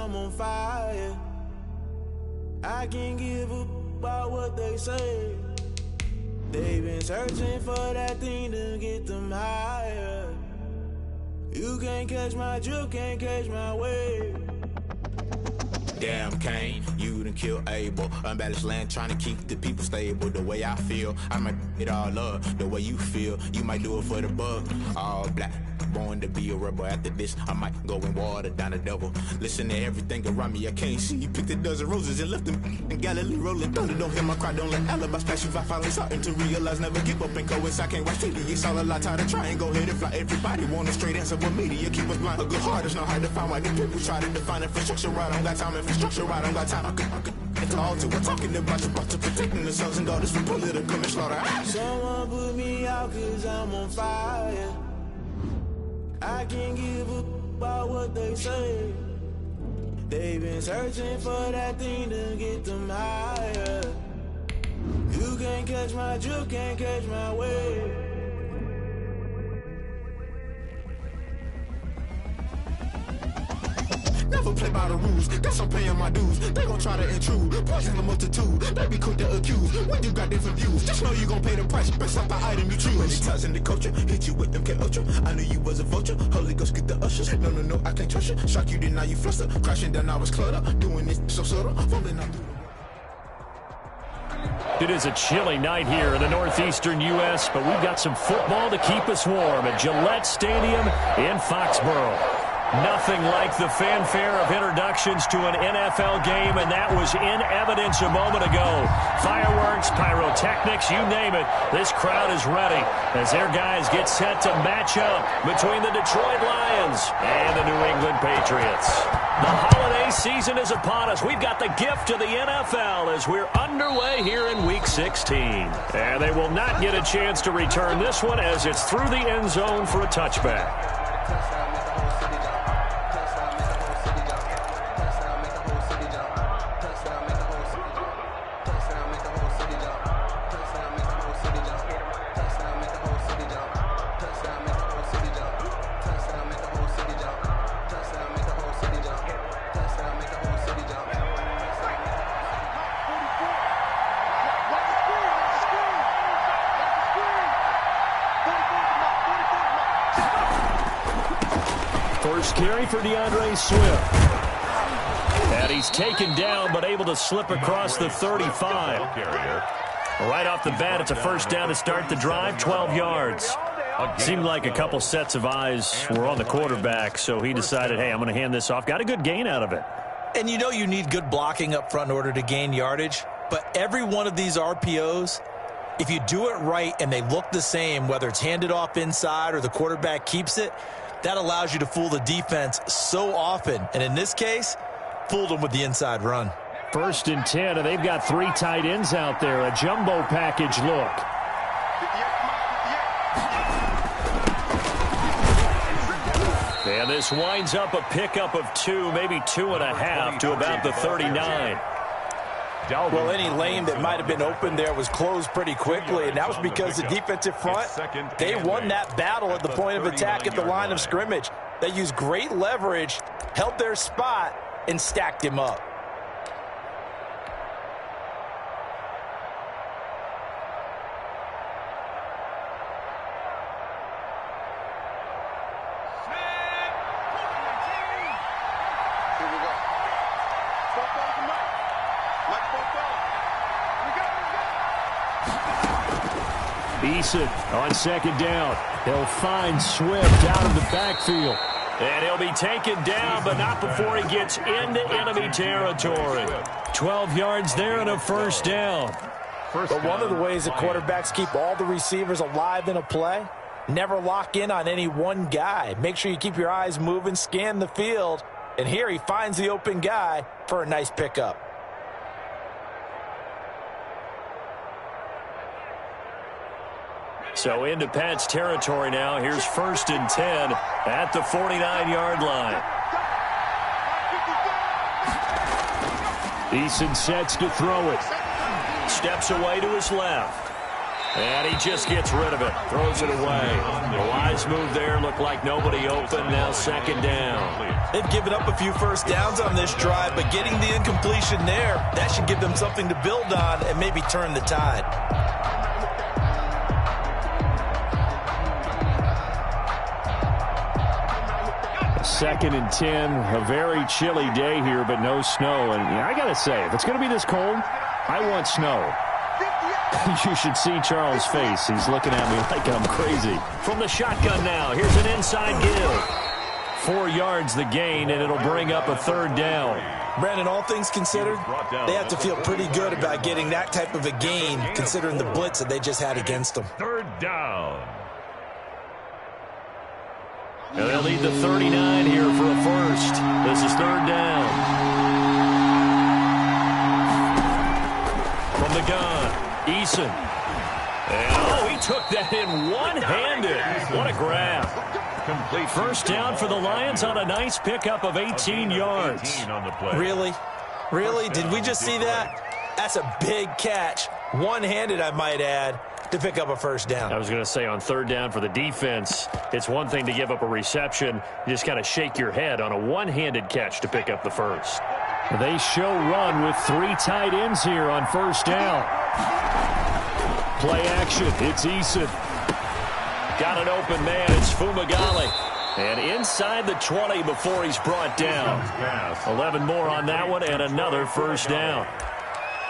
I'm on fire. I can't give up about what they say. They've been searching for that thing to get them higher. You can't catch my drift, can't catch my wave. Damn, Kane, you done killed Abel. Unbalanced land, trying to keep the people stable. The way I feel, I might it all up. The way you feel, you might do it for the buck. All black, born to be a rebel. After this, I might go and water down the devil. Listen to everything around me, I can't see. You picked a dozen roses and left them in Galilee rolling thunder. Don't hear my cry, don't let alibis pass you. I finally starting to realize, never give up and coincide. Can't watch TV, it's all a lot. Tired of trying, go ahead and fly. Everybody want a straight answer, but media keep us blind. A good heart is not hard to find. Why the people try to define infrastructure right? I don't got time, infrastructure right, I don't got time. I could it's all to. We're talking about you, about to protecting the sons and daughters from political manslaughter. Someone put me out cause I'm on fire. I can't give up about what they say. They've been searching for that thing to get them higher. You can't catch my drift, can't catch my wave. Never play by the rules, guess I'm paying my dues. They gon' try to intrude, poison the multitude. They be quick to accuse, when you got different views. Just know you gon' pay the price, based off the item you choose. Many times in the culture, hit you with them K-Ultra. I knew you was a vulture, Holy Ghost get the ushers. No, I can't trust you. Shock you, then now you fluster. Crashing down, I was cluttered. Doing this so subtle, falling out through. It is a chilly night here in the northeastern U.S., but we've got some football to keep us warm at Gillette Stadium in Foxborough. Nothing like the fanfare of introductions to an NFL game, and that was in evidence a moment ago. Fireworks, pyrotechnics, you name it. This crowd is ready as their guys get set to match up between the Detroit Lions and the New England Patriots. The holiday season is upon us. We've got the gift of the NFL as we're underway here in Week 16. And they will not get a chance to return this one as it's through the end zone for a touchback. First carry for DeAndre Swift. And he's taken down, but able to slip across the 35. Right off the bat, it's a first down to start the drive, 12 yards. Seemed like a couple sets of eyes were on the quarterback, so he decided, hey, I'm going to hand this off. Got a good gain out of it. And you know you need good blocking up front in order to gain yardage, but every one of these RPOs, if you do it right and they look the same, whether it's handed off inside or the quarterback keeps it, that allows you to fool the defense so often. And in this case, fooled them with the inside run. First and 10, and they've got three tight ends out there. A jumbo package look. And this winds up a pickup of 2, maybe 2.5 to about the 39. Well, any lane that might have been open there was closed pretty quickly, and that was because the defensive front, they won that battle at the point of attack at the line of scrimmage. They used great leverage, held their spot, and stacked him up. Eason on second down. He'll find Swift out of the backfield. And he'll be taken down, but not before he gets into enemy territory. 12 yards there and a first down. But one of the ways that quarterbacks keep all the receivers alive in a play, never lock in on any one guy. Make sure you keep your eyes moving, scan the field. And here he finds the open guy for a nice pickup. So into Pat's territory now. Here's first and 10 at the 49-yard line. Eason sets to throw it. Steps away to his left. And he just gets rid of it. Throws it away. A wise move there. Looked like nobody open. Now second down. They've given up a few first downs on this drive, but getting the incompletion there, that should give them something to build on and maybe turn the tide. Second and 10. A very chilly day here, but no snow. And I got to say, if it's going to be this cold, I want snow. You should see Charles' face. He's looking at me like I'm crazy. From the shotgun now, here's an inside give. 4 yards the gain, and it'll bring up a third down. Brandon, all things considered, they have to feel pretty good about getting that type of a gain, considering the blitz that they just had against them. Third down. And they'll need the 39 here for a first. This is third down. From the gun. Eason. And, he took that in one-handed. What a grab. Complete. First down for the Lions on a nice pickup of 18 yards. Really? Really? Did we just see that? That's a big catch. One-handed, I might add, to pick up a first down. I was going to say on third down for the defense, it's one thing to give up a reception. You just kind of shake your head on a one-handed catch to pick up the first. They show run with 3 tight ends here on first down. Play action. It's Eason. Got an open man. It's Fumagalli. And inside the 20 before he's brought down. 11 more on that one and another first down.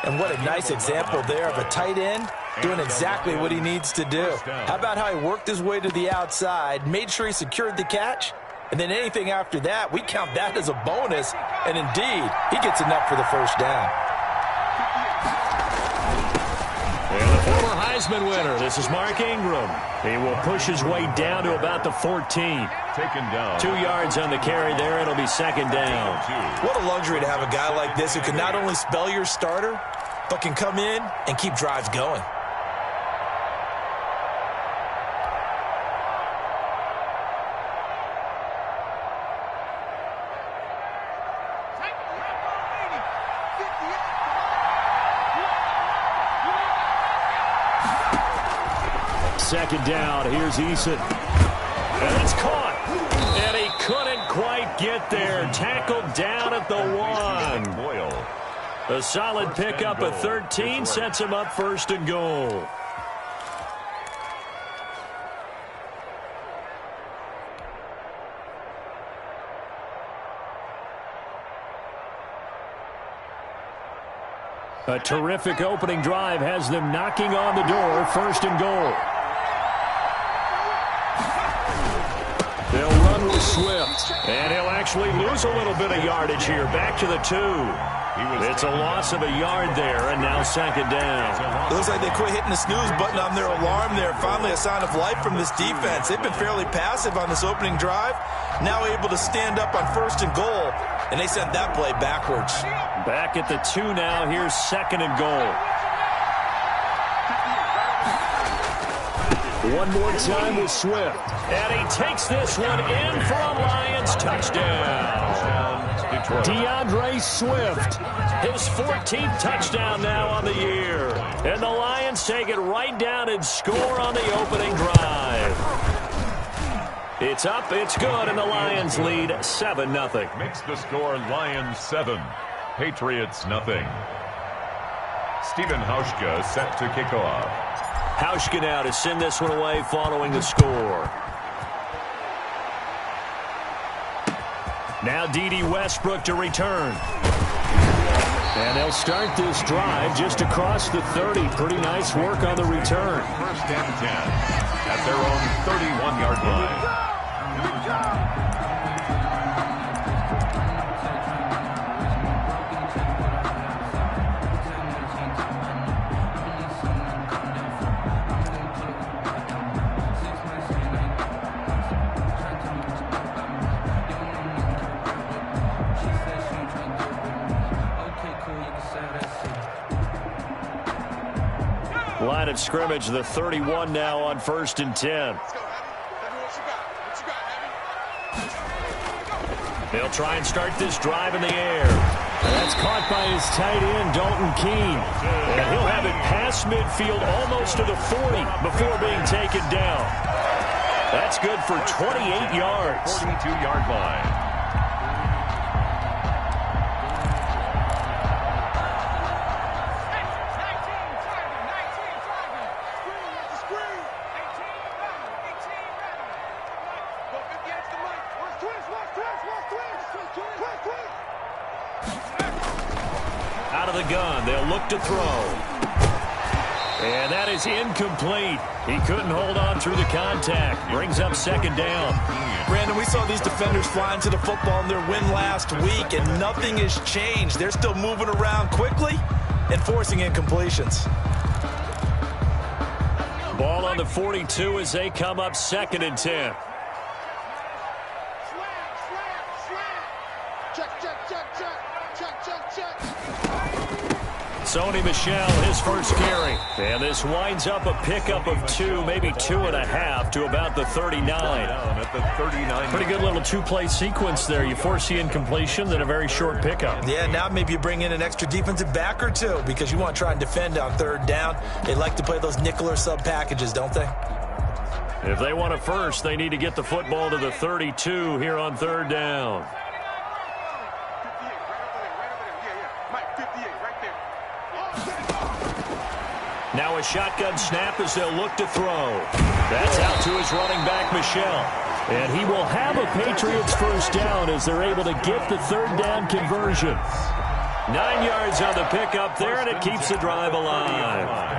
And what a nice example there of a tight end doing exactly what he needs to do. How about how he worked his way to the outside, made sure he secured the catch, and then anything after that, we count that as a bonus. And indeed, he gets enough for the first down. And the former Heisman winner, this is Mark Ingram. He will push his way down to about the 14. Taken down. 2 yards on the carry there. It'll be second down. What a luxury to have a guy like this who can not only spell your starter, but can come in and keep drives going. Second down. Here's Eason. And it's caught. And he couldn't quite get there. Tackled down at the 1. A solid pickup of 13 sets him up first and goal. A terrific opening drive has them knocking on the door. First and goal. They'll run with Swift. And he'll actually lose a little bit of yardage here. Back to the 2. It's a loss of a yard there, and now second down. It looks like they quit hitting the snooze button on their alarm there. Finally a sign of life from this defense. They've been fairly passive on this opening drive. Now able to stand up on first and goal, and they sent that play backwards. Back at the 2 now. Here's second and goal. One more time with Swift. And he takes this one in for a Lions touchdown. DeAndre Swift, his 14th touchdown now on the year. And the Lions take it right down and score on the opening drive. It's up, it's good, and the Lions lead 7-0. Makes the score Lions 7, Patriots nothing. Stephen Hauschka set to kick off. Hauschka now to send this one away following the score. Now D.D. Westbrook to return. And they'll start this drive just across the 30. Pretty nice work on the return. First and 10 at their own 31-yard line. Line of scrimmage, the 31 now on first and 10. They'll try and start this drive in the air. That's caught by his tight end, Dalton Keene. And he'll have it pass across midfield almost to the 40 before being taken down. That's good for 28 yards. 42-yard line. Out of the gun, they'll look to throw. And that is incomplete. He couldn't hold on through the contact. Brings up second down. Brandon, we saw these defenders flying to the football in their win last week, and nothing has changed. They're still moving around quickly and forcing incompletions. Ball on the 42 as they come up 2nd and 10. Sony Michel, his first carry. And this winds up a pickup of 2, maybe 2.5 to about the 39. At the 39. Pretty good little two-play sequence there. You force the incompletion, then a very short pickup. Yeah, now maybe you bring in an extra defensive back or two because you want to try and defend on 3rd down. They like to play those nickel or sub packages, don't they? If they want it first, they need to get the football to the 32 here on 3rd down. Now a shotgun snap as they'll look to throw. That's out to his running back, Michel. And he will have a Patriots first down as they're able to get the 3rd down conversion. 9 yards on the pickup there, and it keeps the drive alive.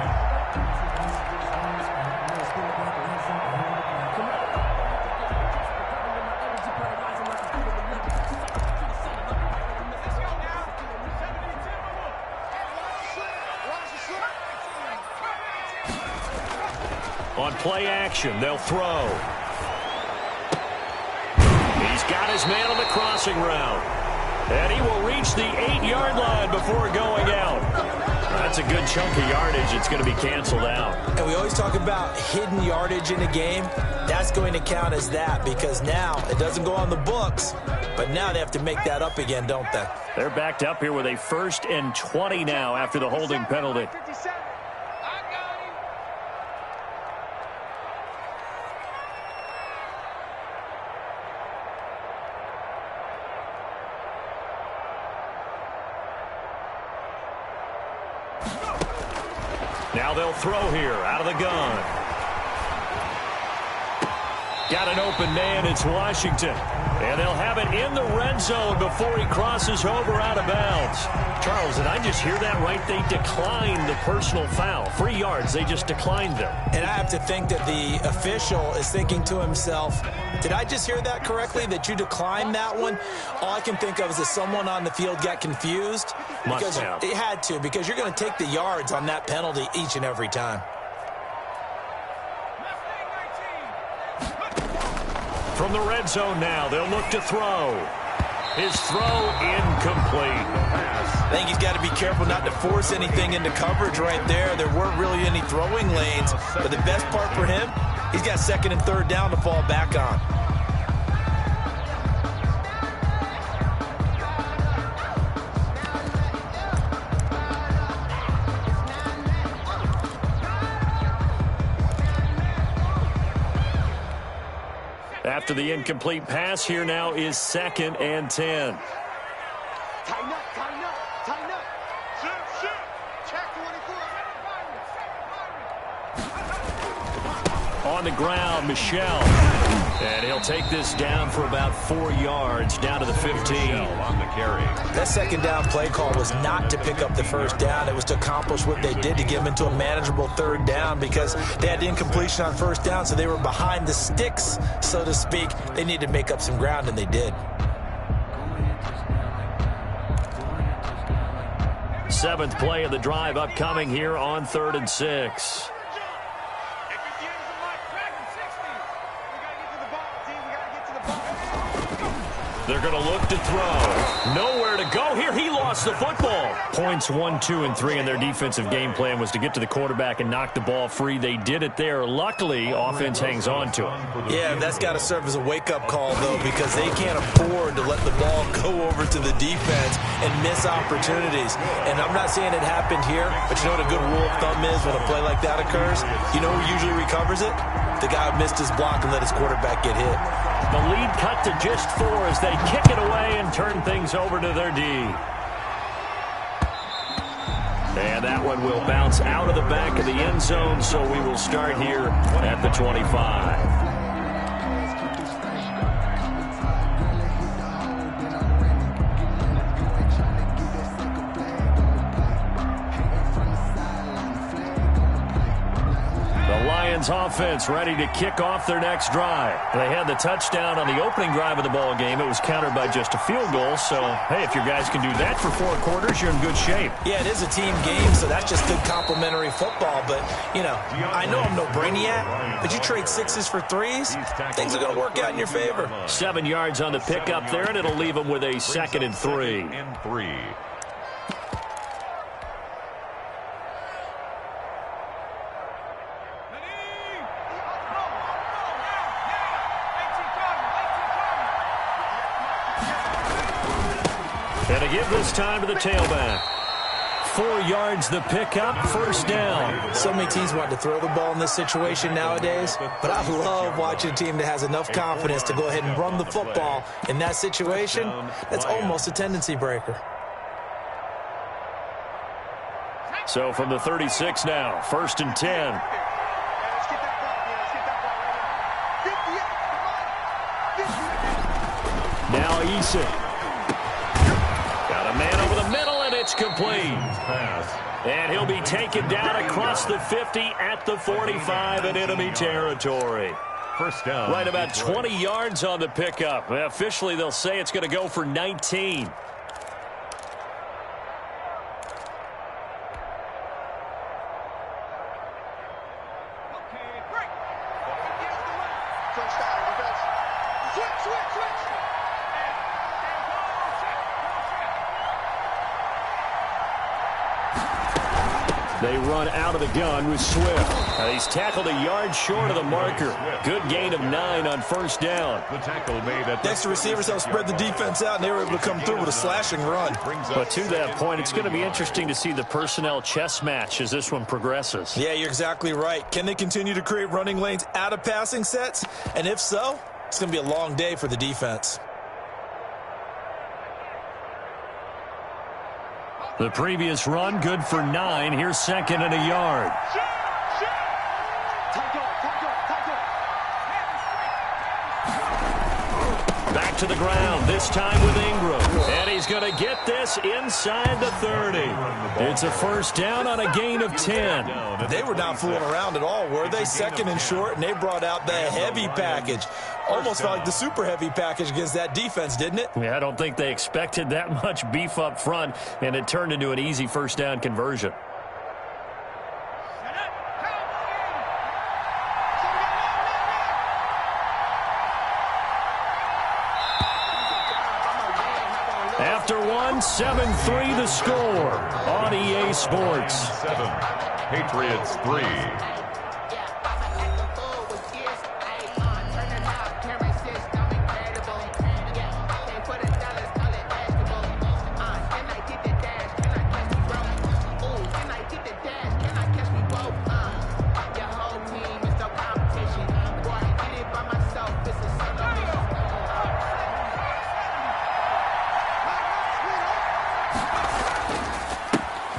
On play action, they'll throw. He's got his man on the crossing route. And he will reach the 8-yard line before going out. That's a good chunk of yardage. It's going to be canceled out. And we always talk about hidden yardage in a game. That's going to count as that because now it doesn't go on the books, but now they have to make that up again, don't they? They're backed up here with a 1st and 20 now after the holding penalty. Now they'll throw here out of the gun. Got an open man. It's Washington. And they'll have it in the red zone before he crosses over out of bounds. Charles, did I just hear that right? They declined the personal foul. 3 yards, they just declined them. And I have to think that the official is thinking to himself, did I just hear that correctly, that you declined that one? All I can think of is that someone on the field got confused. Must have. It had to, because you're going to take the yards on that penalty each and every time. From the red zone now, they'll look to throw. His throw incomplete. I think he's got to be careful not to force anything into coverage right there. There weren't really any throwing lanes, but the best part for him, he's got 2nd and 3rd down to fall back on. After the incomplete pass, here now is 2nd and 10. Tighten up, tighten up, tighten up. Shoot. Check 24. On the ground, Michel. And he'll take this down for about 4 yards, down to the 15. On the carry. That 2nd down play call was not to pick up the 1st down. It was to accomplish what they did, to get them into a manageable 3rd down, because they had incompletion on 1st down, so they were behind the sticks, so to speak. They needed to make up some ground, and they did. 7th play of the drive upcoming here on 3rd and 6. They're going to look to throw. Nowhere Nowhere to go here. He lost the football. Points 1, 2, and 3 in their defensive game plan was to get to the quarterback and knock the ball free. They did it there. Luckily, offense hangs on to it. Yeah, that's got to serve as a wake-up call, though, because they can't afford to let the ball go over to the defense and miss opportunities. And I'm not saying it happened here, but you know what a good rule of thumb is when a play like that occurs? You know who usually recovers it? The guy who missed his block and let his quarterback get hit. The lead cut to just 4 as they kick it away and turn things over to their D. And that one will bounce out of the back of the end zone, so we will start here at the 25. Offense ready to kick off their next drive. They had the touchdown on the opening drive of the ball game. It was countered by just a field goal. So, hey, if your guys can do that for 4 quarters, you're in good shape. Yeah, it is a team game, so that's just good complementary football. But, you know, I know I'm no brainiac, but you trade 6s for 3s, things are going to work out in your favor. 7 yards on the pickup there, and it'll leave them with a 2nd and 3. And to give this time to the tailback. 4 yards the pickup, 1st down. So many teams want to throw the ball in this situation nowadays, but I love watching a team that has enough confidence to go ahead and run the football in that situation. That's almost a tendency breaker. So from the 36 now, 1st and 10. Now Eason. Man over the middle, and it's complete. And he'll be taken down across the 50 at the 45 in enemy territory. 1st down. Right about 20 yards on the pickup. Officially, they'll say it's going to go for 19. They run out of the gun with Swift. He's tackled a yard short of the marker. Good gain of 9 on 1st down. The tackle made at Next, the receivers helped spread the defense out, and they were able to come through with a slashing run. But to that point, it's going to be interesting to see the personnel chess match as this one progresses. Yeah, you're exactly right. Can they continue to create running lanes out of passing sets? And if so, it's going to be a long day for the defense. The previous run, good for 9. Here's 2nd and a yard. Back to the ground, this time with Ingram. And he's going to get this inside the 30. It's a 1st down on a gain of 10. They were not fooling around at all, were they? 2nd and short, and they brought out the heavy package. Almost felt like the super heavy package against that defense, didn't it? Yeah, I don't think they expected that much beef up front, and it turned into an easy 1st down conversion. After 7-3 the score on EA Sports. 7, Patriots 3.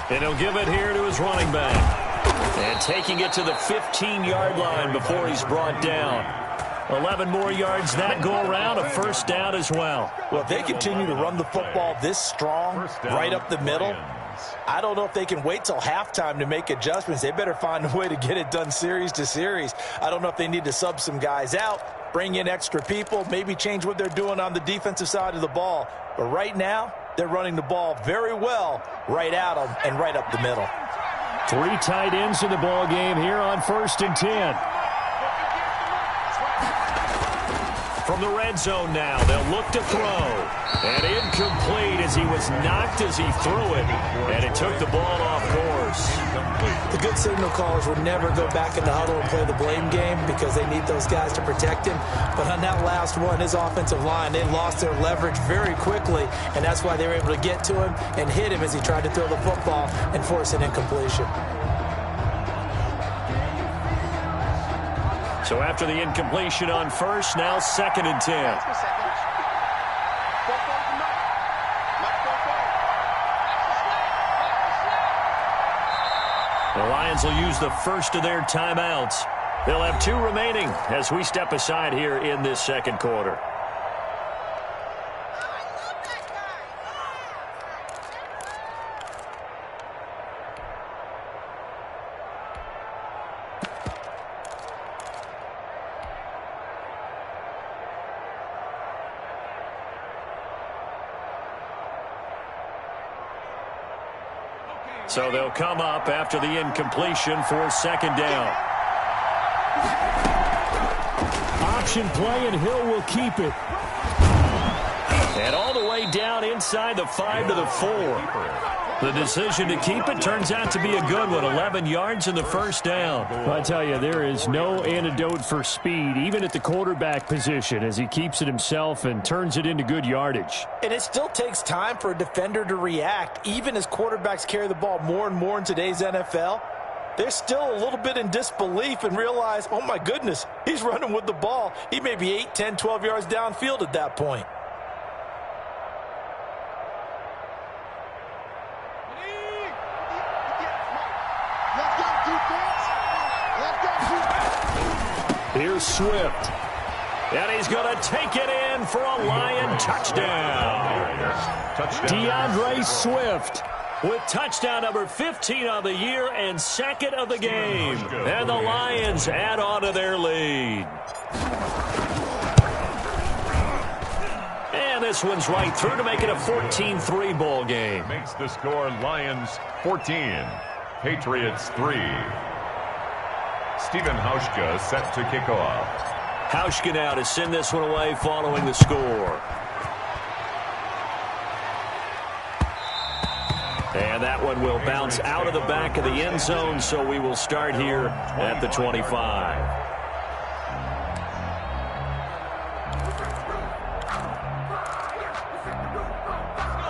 And he'll give it here to his running back. And taking it to the 15-yard line before he's brought down. 11 more yards that go around, a 1st down as well. Well, if they continue to run the football this strong, right up the middle, I don't know if they can wait till halftime to make adjustments. They better find a way to get it done series to series. I don't know if they need to sub some guys out, bring in extra people, maybe change what they're doing on the defensive side of the ball. But right now, they're running the ball very well right at them and right up the middle. 3 tight ends in the ball game here on 1st and 10. From the red zone now, they'll look to throw. And incomplete as he was knocked as he threw it. And it took the ball off course. The good signal callers would never go back in the huddle and play the blame game because they need those guys to protect him. But on that last one, his offensive line, they lost their leverage very quickly. And that's why they were able to get to him and hit him as he tried to throw the football and force an incompletion. So after the incompletion on first, now 2nd and 10. The Lions will use the first of their timeouts. They'll have 2 remaining as we step aside here in this second quarter. So they'll come up after the incompletion for 2nd down. Option play, and Hill will keep it. And all the way down inside the 5 to the 4. The decision to keep it turns out to be a good one. 11 yards in the first down. Well, I tell you, there is no antidote for speed, even at the quarterback position, as he keeps it himself and turns it into good yardage. And it still takes time for a defender to react, even as quarterbacks carry the ball more and more in today's NFL. They're still a little bit in disbelief and realize, oh my goodness, he's running with the ball. He may be 8, 10, 12 yards downfield at that point. Here's Swift. And he's going to take it in for a Lion touchdown. DeAndre Swift with touchdown number 15 of the year and 2nd of the game. And the Lions add on to their lead. And this one's right through to make it a 14-3 ball game. Makes the score Lions 14, Patriots 3. Stephen Hauschka set to kick off. Hauschka now to send this one away following the score. And that one will bounce out of the back of the end zone, so we will start here at the 25.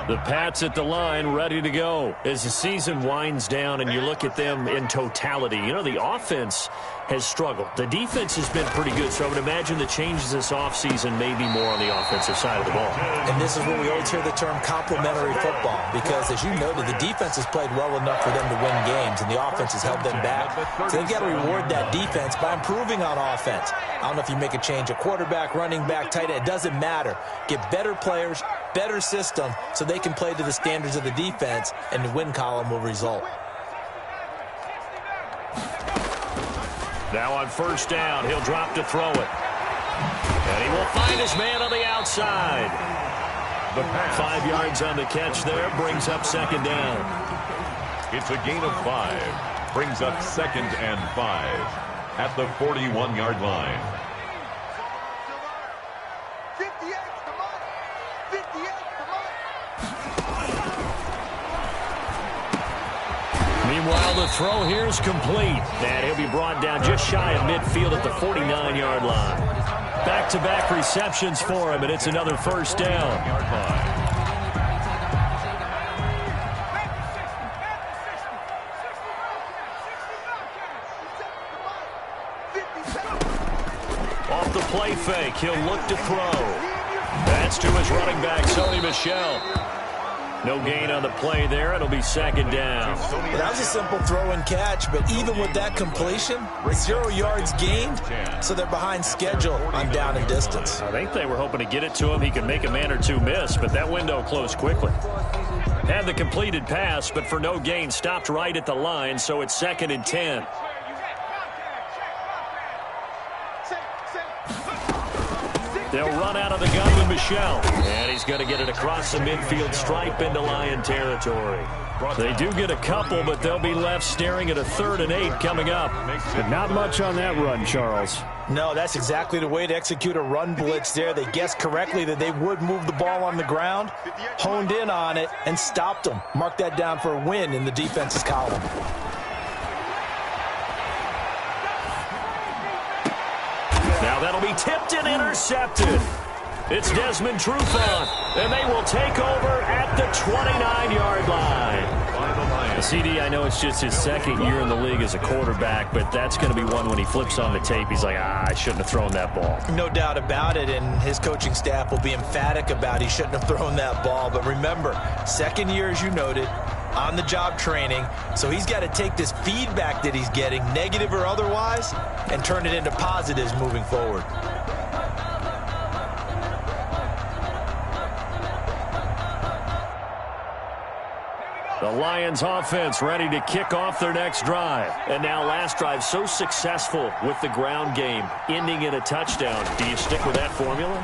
The Pats at the line, ready to go. As the season winds down and you look at them in totality, you know, the offense has struggled. The defense has been pretty good, so I would imagine the changes this offseason may be more on the offensive side of the ball. And this is where we always hear the term complementary football, because as you noted, the defense has played well enough for them to win games, and the offense has held them back. So they've got to reward that defense by improving on offense. I don't know if you make a change at quarterback, running back, tight end. It doesn't matter. Get better players, better system, so they can play to the standards of the defense, and the win column will result. Now on first down, he'll drop to throw it. And he will find his man on the outside. 5 yards on the catch there, brings up 2nd down. It's a gain of 5, brings up 2nd and 5 at the 41-yard line. 58, come on! 58, come on! Meanwhile, the throw here is complete. And he'll be brought down just shy of midfield at the 49-yard line. Back-to-back receptions for him, and it's another first down. Off the play fake, he'll look to throw. That's to his running back, Sony Michel. No gain on the play there. It'll be 2nd down. Well, that was a simple throw and catch, but even with that completion, 0 yards gained, so they're behind schedule on down and distance. I think they were hoping to get it to him. He could make a man or two miss, but that window closed quickly. Had the completed pass, but for no gain, stopped right at the line, so it's 2nd and 10. They'll run out of the gun with Michel. And he's going to get it across the midfield stripe into Lion territory. They do get a couple, but they'll be left staring at a 3rd and 8 coming up. But not much on that run, Charles. No, that's exactly the way to execute a run blitz there. They guessed correctly that they would move the ball on the ground, honed in on it, and stopped them. Mark that down for a win in the defense's column. Now that'll be tipped and intercepted. It's Desmond Trufant, and they will take over at the 29-yard line. CD, I know it's just his 2nd year in the league as a quarterback, but that's going to be one when he flips on the tape. He's like, I shouldn't have thrown that ball. No doubt about it, and his coaching staff will be emphatic about he shouldn't have thrown that ball. But remember, 2nd year, as you noted, on-the-job training, so he's got to take this feedback that he's getting, negative or otherwise, and turn it into positives moving forward. The Lions offense ready to kick off their next drive. And now last drive so successful with the ground game, ending in a touchdown. Do you stick with that formula?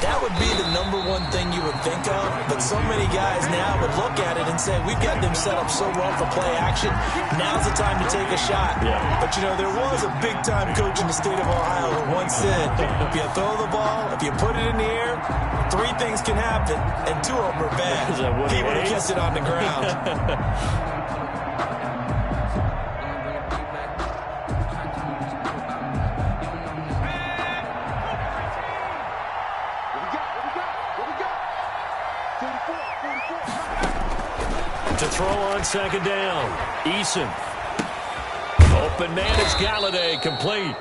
That would be the #1 thing you would think of, but so many guys now would look at it and say, we've got them set up so well for play action, now's the time to take a shot. Yeah. But, you know, there was a big-time coach in the state of Ohio who once said, if you throw the ball, if you put it in the air, 3 things can happen, and 2 of them are bad. He would have kept it on the ground. To throw on 2nd down. Eason. Open man is Galladay, complete.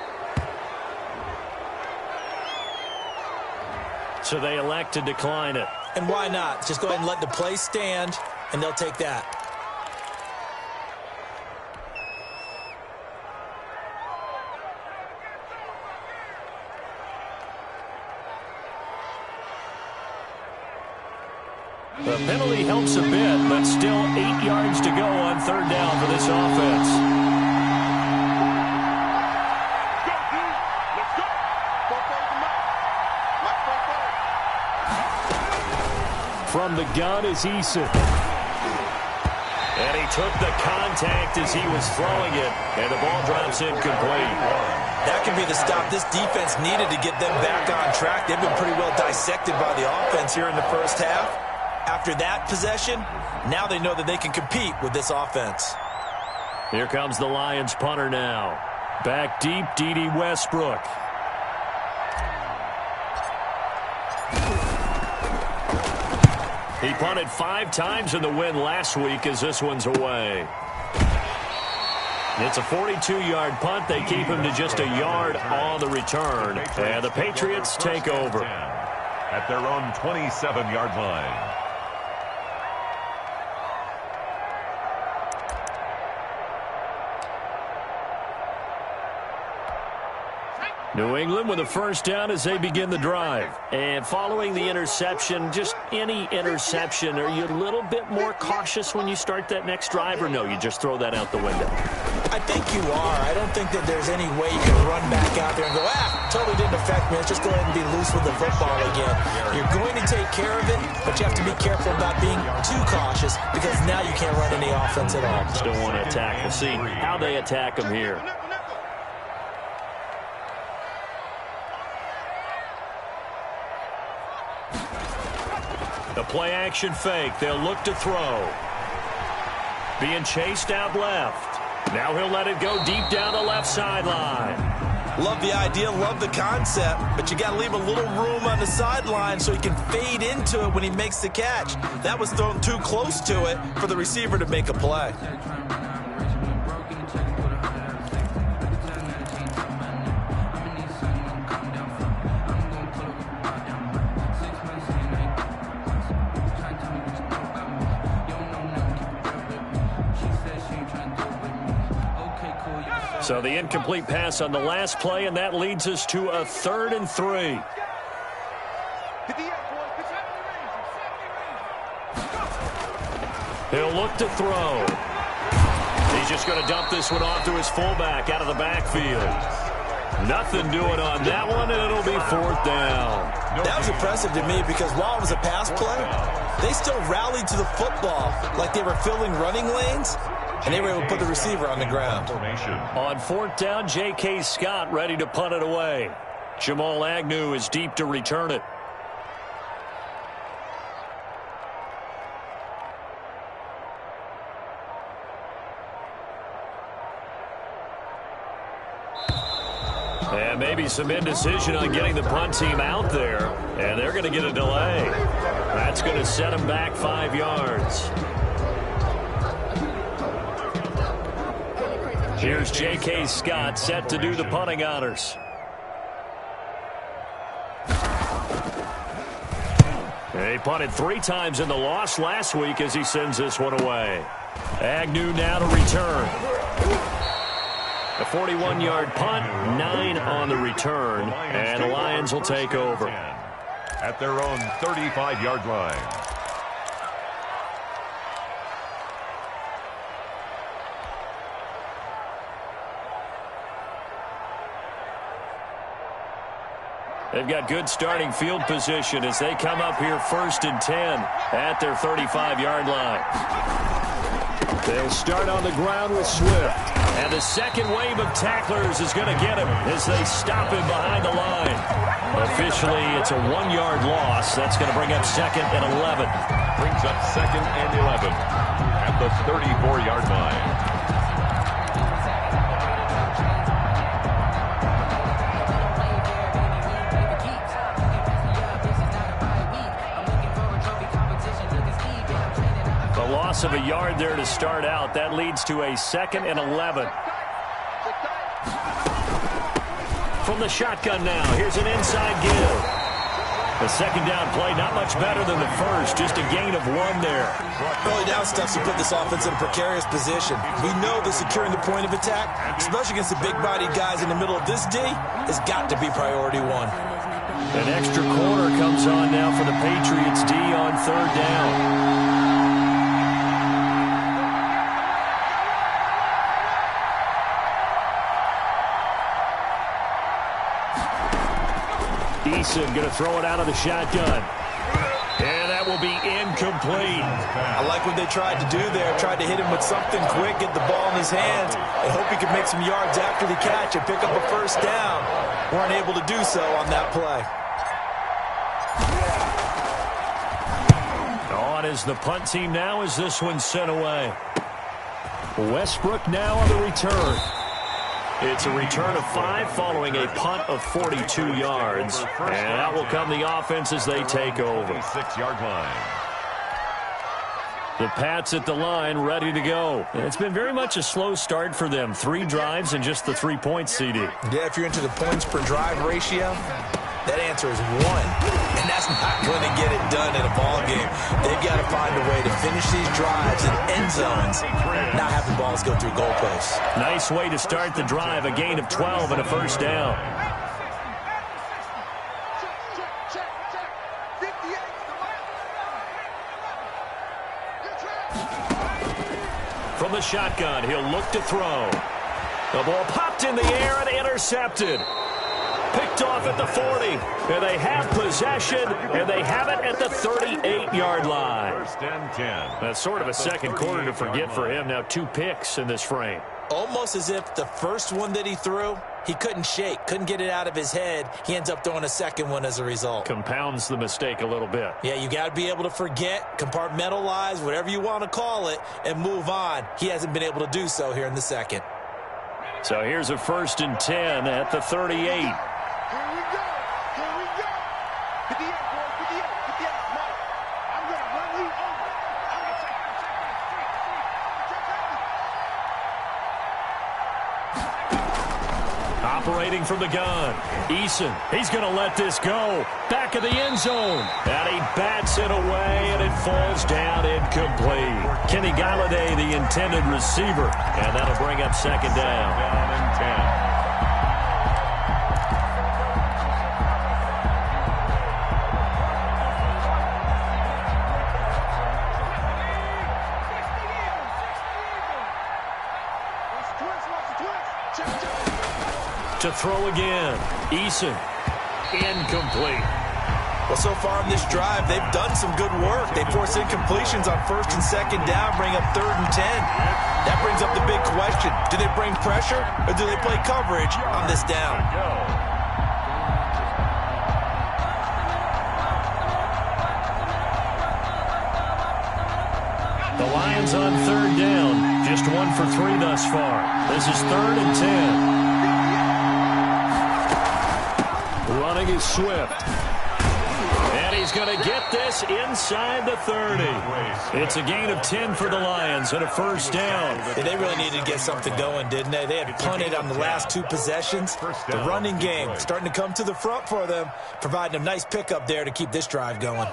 So they elect to decline it. And why not? Just go ahead and let the play stand, and they'll take that. The penalty helps a bit, but still 8 yards to go on 3rd down for this offense. From the gun is Eason. And he took the contact as he was throwing it, and the ball drops incomplete. That could be the stop this defense needed to get them back on track. They've been pretty well dissected by the offense here in the first half. After that possession, now they know that they can compete with this offense. Here comes the Lions punter now. Back deep, D.D. Westbrook. He punted 5 times in the win last week as this one's away. It's a 42-yard punt. They keep him to just a yard on the return. And the Patriots take over. At their own 27-yard line. New England with a 1st down as they begin the drive. And following the interception, just any interception, are you a little bit more cautious when you start that next drive, or no, you just throw that out the window? I think you are. I don't think that there's any way you can run back out there and go, totally didn't affect me. Let's just go ahead and be loose with the football again. You're going to take care of it, but you have to be careful about being too cautious because now you can't run any offense at all. Still want to attack. We'll see how they attack them here. The play action fake. They'll look to throw. Being chased out left. Now he'll let it go deep down the left sideline. Love the idea, love the concept, but you got to leave a little room on the sideline so he can fade into it when he makes the catch. That was thrown too close to it for the receiver to make a play. So the incomplete pass on the last play, and that leads us to a 3rd and 3. He'll look to throw. He's just going to dump this one off to his fullback out of the backfield. Nothing doing on that one, and it'll be 4th down. That was impressive to me because while it was a pass play, they still rallied to the football like they were filling running lanes, and they were able to put the receiver on the ground. On 4th down, J.K. Scott ready to punt it away. Jamal Agnew is deep to return it. And maybe some indecision on getting the punt team out there. And they're going to get a delay. That's going to set them back 5 yards. Here's J.K. Scott set to do the punting honors. He punted 3 times in the loss last week as he sends this one away. Agnew now to return. A 41-yard punt, 9 on the return, and the Lions will take over. At their own 35-yard line. They've got good starting field position as they come up here 1st and 10 at their 35-yard line. They'll start on the ground with Swift. And the second wave of tacklers is going to get him as they stop him behind the line. Officially, it's a 1-yard loss. That's going to bring up 2nd and 11. Brings up 2nd and 11 at the 34-yard line. Loss of a yard there to start out. That leads to a 2nd and 11. From the shotgun now, here's an inside give. The second down play, not much better than the first, just a gain of 1 there. Early down stuff to put this offense in a precarious position. We know that securing the point of attack, especially against the big-bodied guys in the middle of this D, has got to be priority 1. An extra corner comes on now for the Patriots D on 3rd down. Eason going to throw it out of the shotgun. And that will be incomplete. I like what they tried to do there. Tried to hit him with something quick, get the ball in his hands, and hope he could make some yards after the catch and pick up a 1st down. Weren't able to do so on that play. On is the punt team now as this one's sent away. Westbrook now on the return. It's a return of 5 following a punt of 42 yards. And out will come the offense as they take over. 6-yard line. The Pats at the line ready to go. It's been very much a slow start for them. 3 drives and just the 3 points, CD. Yeah, if you're into the points per drive ratio, that answer is 1. And that's not going to get it done in a ball game. They've got to find a way to finish these drives in end zones, not have the balls go through goalposts. Nice way to start the drive. A gain of 12 and a 1st down. From the shotgun, he'll look to throw. The ball popped in the air and intercepted. Picked off at the 40, and they have possession, and they have it at the 38-yard line. 1st and 10. That's sort of a second quarter to forget for him. Now 2 picks in this frame. Almost as if the first one that he threw, he couldn't shake, couldn't get it out of his head. He ends up throwing a second one as a result. Compounds the mistake a little bit. Yeah, you got to be able to forget, compartmentalize, whatever you want to call it, and move on. He hasn't been able to do so here in the second. So here's a 1st and 10 at the 38. Operating from the gun. Eason, he's going to let this go. Back of the end zone. And he bats it away, and it falls down incomplete. Kenny Galladay, the intended receiver. And that'll bring up 2nd down. 2nd and 10. To throw again. Eason. Incomplete. Well, so far in this drive, they've done some good work. They force incompletions on 1st and 2nd down, bring up 3rd and 10. That brings up the big question. Do they bring pressure or do they play coverage on this down? The Lions on 3rd down. Just 1 for 3 thus far. This is 3rd and 10. Running is Swift. And he's going to get this inside the 30. It's a gain of 10 for the Lions and a 1st down. Yeah, they really needed to get something going, didn't they? They had punted on the last 2 possessions. The running game starting to come to the front for them, providing a nice pickup there to keep this drive going.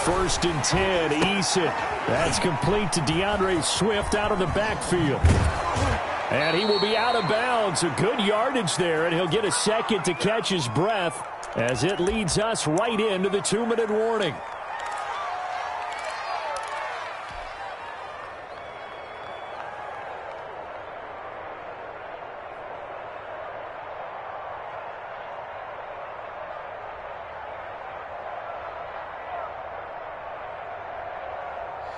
First and 10, Eason. That's complete to DeAndre Swift out of the backfield. And he will be out of bounds. A good yardage there, and he'll get a second to catch his breath as it leads us right into the 2-minute warning.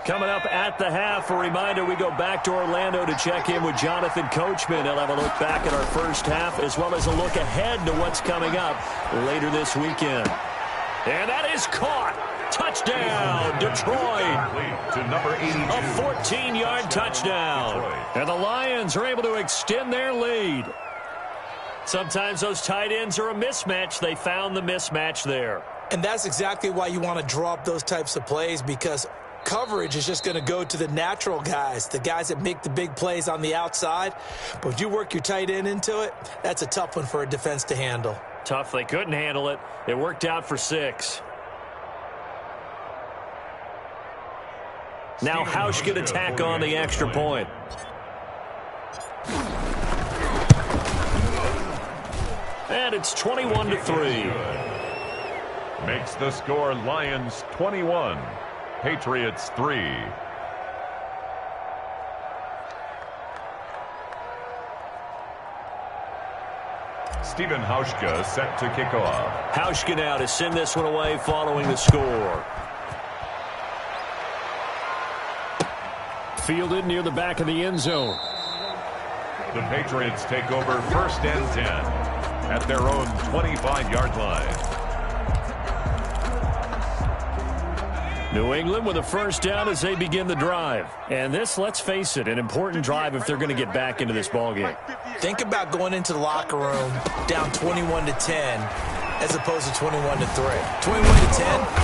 Coming up at the half, a reminder, we go back to Orlando to check in with Jonathan Coachman. He'll have a look back at our first half as well as a look ahead to what's coming up later this weekend. And that is caught. Touchdown, Detroit. To number 82. A 14-yard touchdown. And the Lions are able to extend their lead. Sometimes those tight ends are a mismatch. They found the mismatch there. And that's exactly why you want to draw up those types of plays, because coverage is just going to go to the natural guys, the guys that make the big plays on the outside. But if you work your tight end into it, that's a tough one for a defense to handle. Tough. They couldn't handle it. It worked out for 6. Now Hauschka to tack on the extra point. And it's 21-3. Makes the score Lions 21. Patriots 3. Stephen Hauschka set to kick off. Hauschka now to send this one away following the score. Fielded near the back of the end zone. The Patriots take over 1st and 10 at their own 25-yard line. New England with a 1st down as they begin the drive. And this, let's face it, an important drive if they're going to get back into this ballgame. Think about going into the locker room down 21-10 as opposed to 21-3. 21-10, a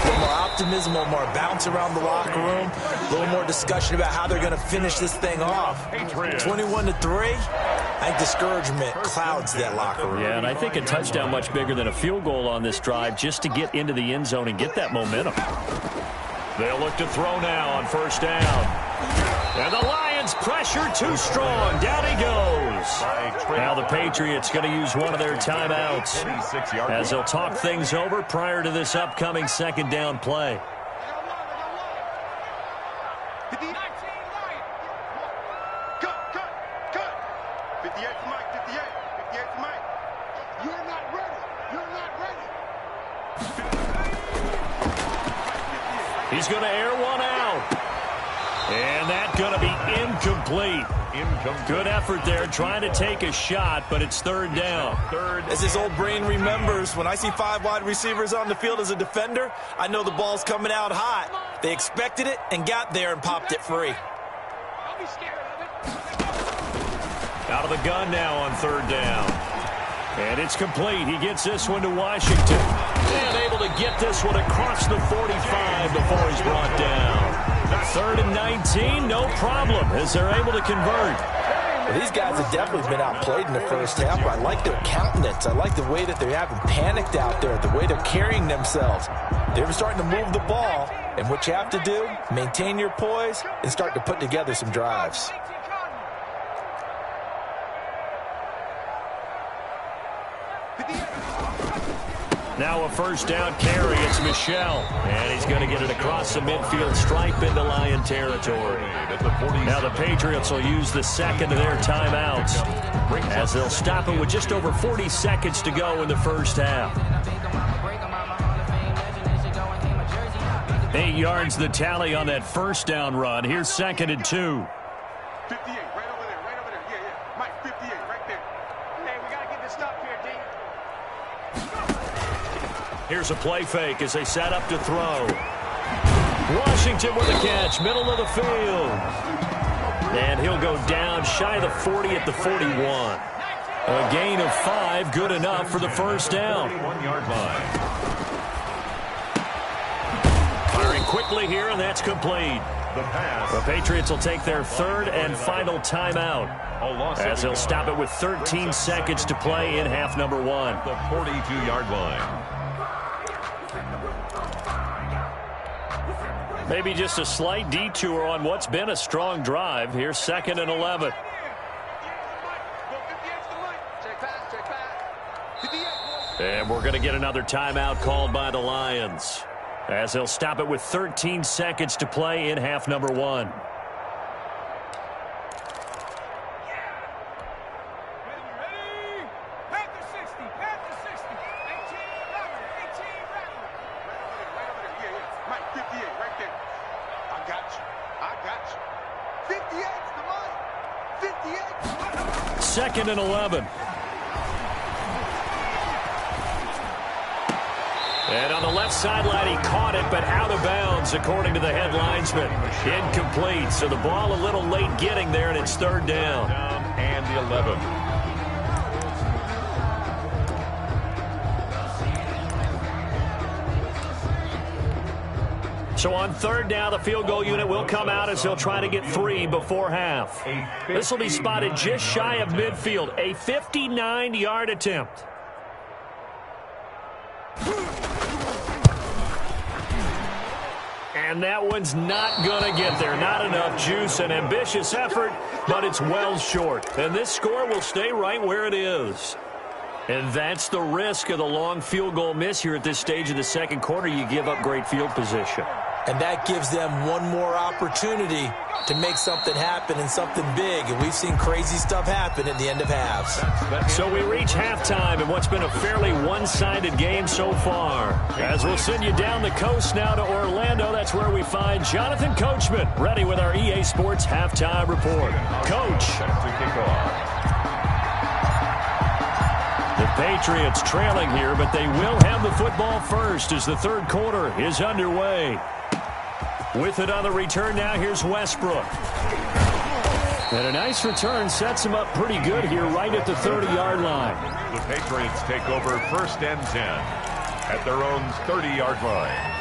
little more optimism, a little more bounce around the locker room, a little more discussion about how they're going to finish this thing off. 21-3, I think discouragement clouds that locker room. Yeah, and I think a touchdown much bigger than a field goal on this drive just to get into the end zone and get that momentum. They'll look to throw now on 1st down. And the Lions pressure too strong. Down he goes. Now the Patriots going to use one of their timeouts as they'll talk things over prior to this upcoming 2nd down play. He's going to air one out. And that's going to be incomplete. Good effort there trying to take a shot, but it's 3rd down. As his old brain remembers, when I see 5 wide receivers on the field as a defender, I know the ball's coming out hot. They expected it and got there and popped it free. Out of the gun now on 3rd down. And it's complete. He gets this one to Washington. And able to get this one across the 45 before he's brought down. 3rd and 19, no problem, as they're able to convert. Well, these guys have definitely been outplayed in the first half, but I like their countenance. I like the way that they haven't panicked out there, the way they're carrying themselves. They're starting to move the ball, and what you have to do, maintain your poise and start to put together some drives. Now a first down carry. It's Michel. And he's going to get it across the midfield stripe into Lion territory. Now the Patriots will use the second of their timeouts as they'll stop it with just over 40 seconds to go in the first half. 8 yards the tally on that first down run. Here's 2nd and 2. 58, right over there, yeah. Mike, 58, right there. Hey, we got to get this stop here, D. Here's a play fake as they set up to throw. Washington with a catch, middle of the field. And he'll go down shy of the 40 at the 41. A gain of 5, good enough for the first down. 41-yard line. Firing quickly here, and that's complete. The pass. The Patriots will take their third and final timeout as they'll stop it with 13 seconds to play in half number 1. The 42-yard line. Maybe just a slight detour on what's been a strong drive. Here's 2nd and 11. And we're going to get another timeout called by the Lions as they'll stop it with 13 seconds to play in half number 1. Second and 11. And on the left sideline, he caught it, but out of bounds, according to the head linesman. Incomplete, so the ball a little late getting there, and it's 3rd down. And the 11. So on 3rd down, the field goal unit will come out as they'll try to get 3 before half. This will be spotted just shy of midfield, a 59-yard attempt. And that one's not going to get there. Not enough juice. An ambitious effort, but it's well short. And this score will stay right where it is. And that's the risk of the long field goal miss here at this stage of the second quarter. You give up great field position. And that gives them one more opportunity to make something happen and something big. And we've seen crazy stuff happen at the end of halves. So we reach halftime in what's been a fairly one-sided game so far. As we'll send you down the coast now to Orlando, that's where we find Jonathan Coachman ready with our EA Sports Halftime Report. Coach. The Patriots trailing here, but they will have the football first as the third quarter is underway. With it on the return now, here's Westbrook. And a nice return sets him up pretty good here right at the 30-yard line. The Patriots take over 1st and 10 at their own 30-yard line.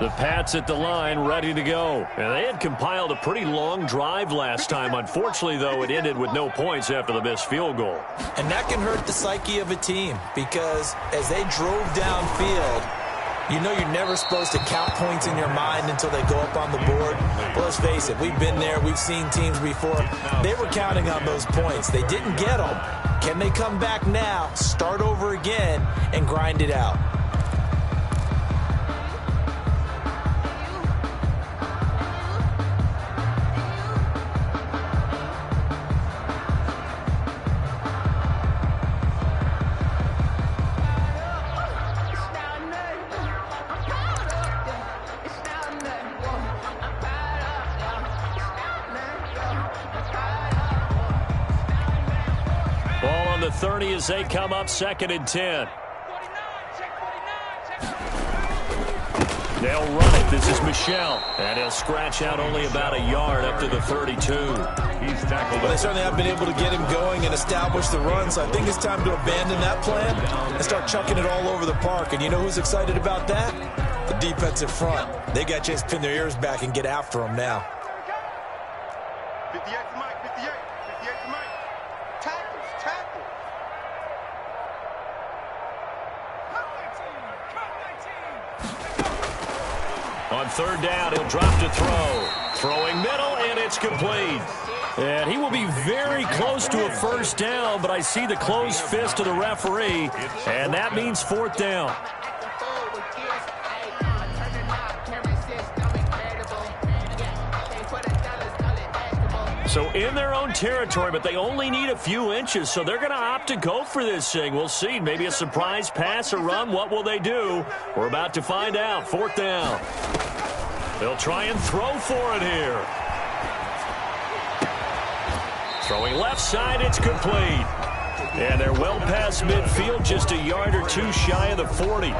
The Pats at the line, ready to go. And they had compiled a pretty long drive last time. Unfortunately, though, it ended with no points after the missed field goal. And that can hurt the psyche of a team because as they drove downfield, you know you're never supposed to count points in your mind until they go up on the board. But let's face it, we've been there. We've seen teams before. They were counting on those points. They didn't get them. Can they come back now, start over again, and grind it out? Ball on the 30 as they come up 2nd and 10. They'll run it. This is Michel. And he'll scratch out only about a yard up to the 32. He's tackled. Well, they certainly have been able to get him going and establish the run, so I think it's time to abandon that plan and start chucking it all over the park. And you know who's excited about that? The defensive front. They got a chance to pin their ears back and get after him now. 58 to Mike, 58. 58 to Mike. Tackles, tackles. On third down, he'll drop to throw. Throwing middle, and it's complete. And he will be very close to a first down, but I see the closed fist of the referee, and that means fourth down. So in their own territory, but they only need a few inches, so they're going to opt to go for this thing. We'll see. Maybe a surprise pass or run. What will they do? We're about to find out. Fourth down. They'll try and throw for it here. Throwing left side, it's complete. And they're well past midfield, just a yard or two shy of the 40. 2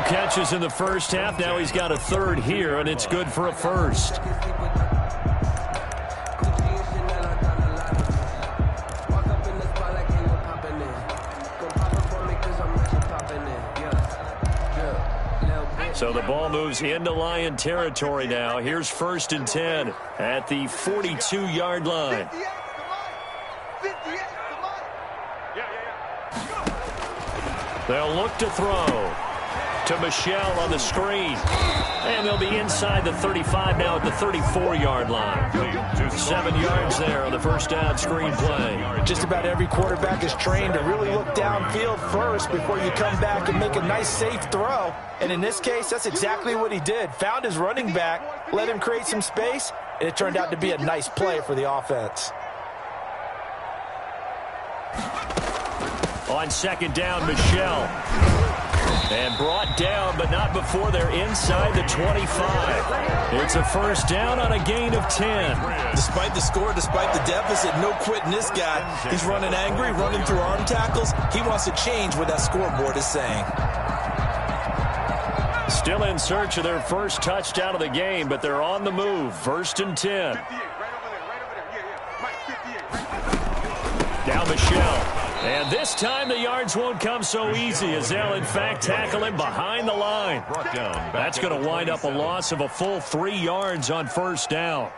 catches in the first half. Now he's got a third here, and it's good for a first. So the ball moves into Lion territory now. Here's 1st and 10 at the 42-yard line. They'll look to throw to Michelle on the screen. And they'll be inside the 35 now at the 34-yard line. 7 yards there on the first down screen play. Just about every quarterback is trained to really look downfield first before you come back and make a nice, safe throw. And in this case, that's exactly what he did. Found his running back, let him create some space, and it turned out to be a nice play for the offense. On second down, Michelle. And brought down, but not before they're inside the 25. It's a first down on a gain of 10. Despite the score, despite the deficit, no quitting this guy. He's running angry, running through arm tackles. He wants to change what that scoreboard is saying. Still in search of their first touchdown of the game, but they're on the move. 1st and 10. Now Michelle. And this time the yards won't come so easy as they'll, in fact, tackle him behind the line. That's going to wind up a loss of a full 3 yards on first down.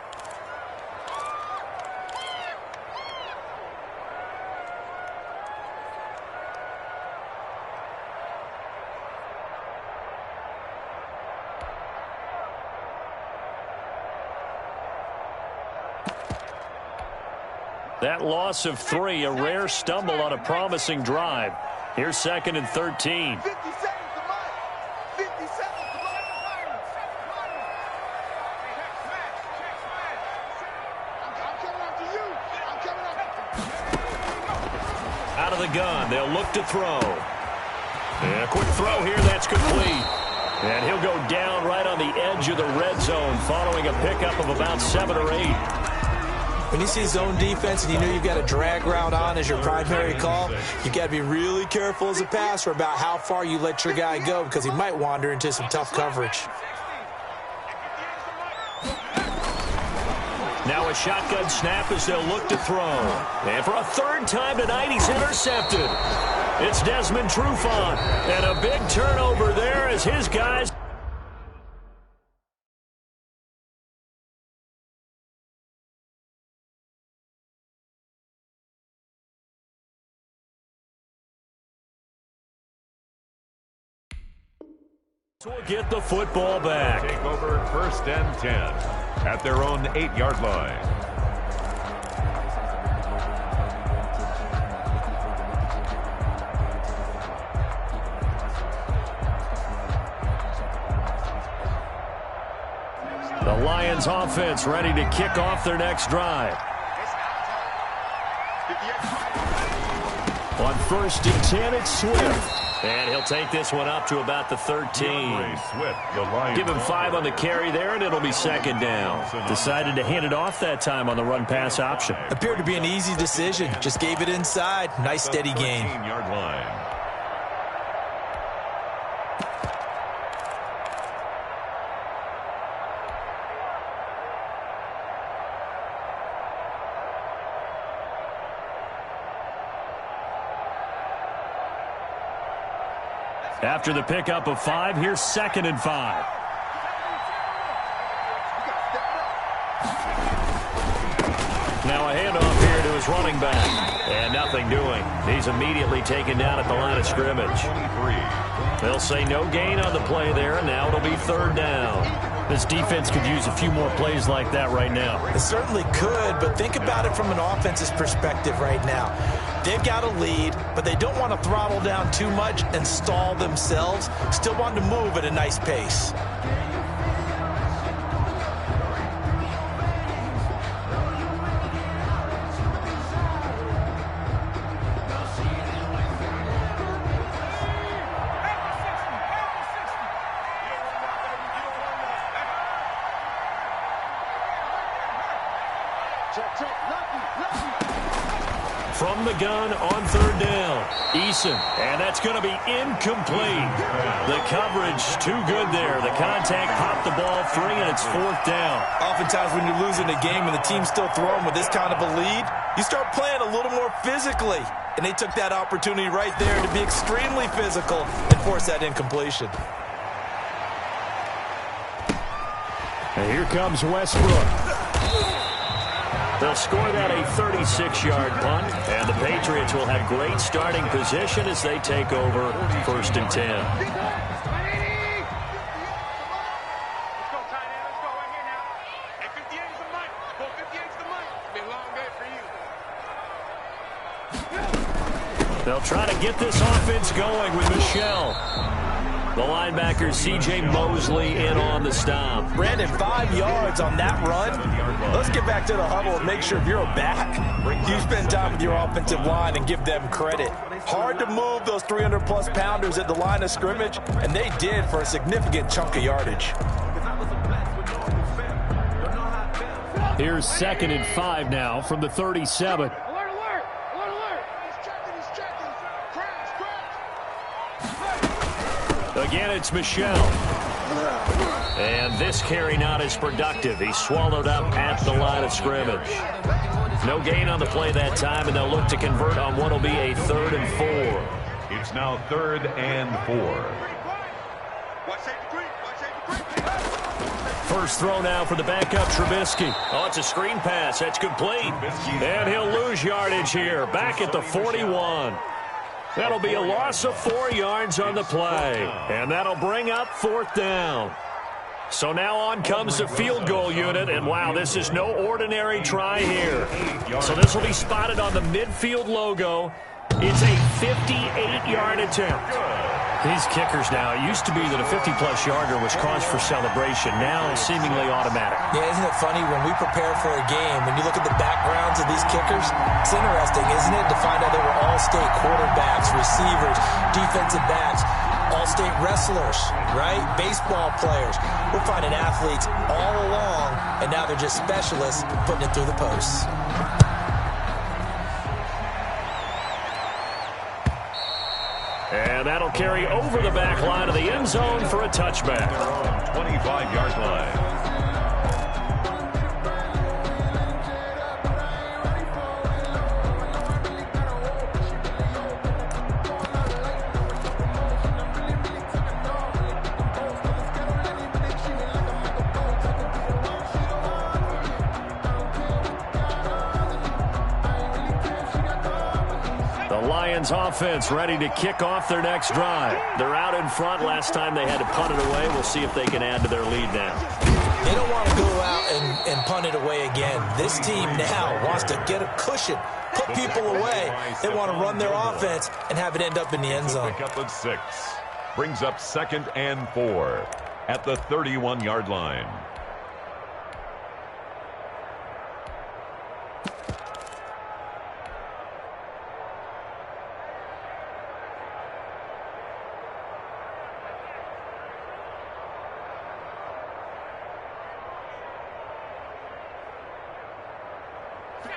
That loss of 3, a rare stumble on a promising drive. Here's 2nd and 13. 50 seconds to Mike. 50 seconds to Mike. I'm coming after you. I'm coming after you. Out of the gun, they'll look to throw. And a quick throw here, that's complete. And he'll go down right on the edge of the red zone following a pickup of about 7 or 8. When you see zone defense and you know you've got a drag route on as your primary call, you've got to be really careful as a passer about how far you let your guy go because he might wander into some tough coverage. Now a shotgun snap as they'll look to throw. And for a 3rd time tonight, he's intercepted. It's Desmond Trufant. And a big turnover there as his guys... will get the football back. Take over 1st and 10 at their own 8-yard line. The Lions offense ready to kick off their next drive. On 1st and 10, it's Swift. And he'll take this one up to about the 13. Give him 5 on the carry there, and it'll be 2nd down. Decided to hand it off that time on the run-pass option. Appeared to be an easy decision. Just gave it inside. Nice, steady gain. 13-yard line. After the pickup of 5, here's 2nd and 5. Now a handoff here to his running back. And nothing doing. He's immediately taken down at the line of scrimmage. They'll say no gain on the play there, and now it'll be 3rd down. This defense could use a few more plays like that right now. It certainly could, but think about it from an offense's perspective right now. They've got a lead, but they don't want to throttle down too much and stall themselves. Still want to move at a nice pace. From the gun on 3rd down, Eason, and that's going to be incomplete. The coverage too good there. The contact popped the ball free, and it's 4th down. Oftentimes when you're losing a game and the team's still throwing with this kind of a lead, you start playing a little more physically. And they took that opportunity right there to be extremely physical and force that incompletion. And here comes Westbrook. They'll score that a 36-yard punt, and the Patriots will have great starting position as they take over 1st and 10. Let's go, tight end. Let's go right here now. Hey, 58 is the mic. Go 58 is the mic. It's been a long day for you. They'll try to get this offense going with Michel. The linebacker, C.J. Mosley, in on the stop. Brandon, 5 yards on that run. Let's get back to the huddle and make sure if you're a back, you spend time with your offensive line and give them credit. Hard to move those 300-plus pounders at the line of scrimmage, and they did for a significant chunk of yardage. Here's 2nd and 5 now from the 37. Alert, alert. Alert, alert. He's checking. He's checking. Crash, crash. Again, it's Michel. And this carry not as productive. He's swallowed up at the line of scrimmage. No gain on the play that time, and they'll look to convert on what will be a 3rd and 4. It's now 3rd and 4. First throw now for the backup, Trubisky. Oh, it's a screen pass. That's complete. And he'll lose yardage here. Back at the 41. That'll be a loss of 4 yards on the play. And that'll bring up 4th down. So now on comes the field goal unit. And, wow, this is no ordinary try here. So this will be spotted on the midfield logo. It's a 58-yard attempt. These kickers now, it used to be that a 50-plus yarder was cause for celebration. Now seemingly automatic. Yeah, isn't it funny when we prepare for a game, when you look at the backgrounds of these kickers, it's interesting, isn't it, to find out they were all-state quarterbacks, receivers, defensive backs, all-state wrestlers, right? Baseball players. We're finding athletes all along, and now they're just specialists putting it through the posts. And that'll carry over the back line of the end zone for a touchback. 25-yard line. Offense ready to kick off their next drive. They're out in front. Last time they had to punt it away. We'll see if they can add to their lead now. They don't want to go out and punt it away again. This team now wants to get a cushion, put people away. They want to run their offense and have it end up in the end zone. Pickup of 6 brings up 2nd and 4 at the 31-yard line.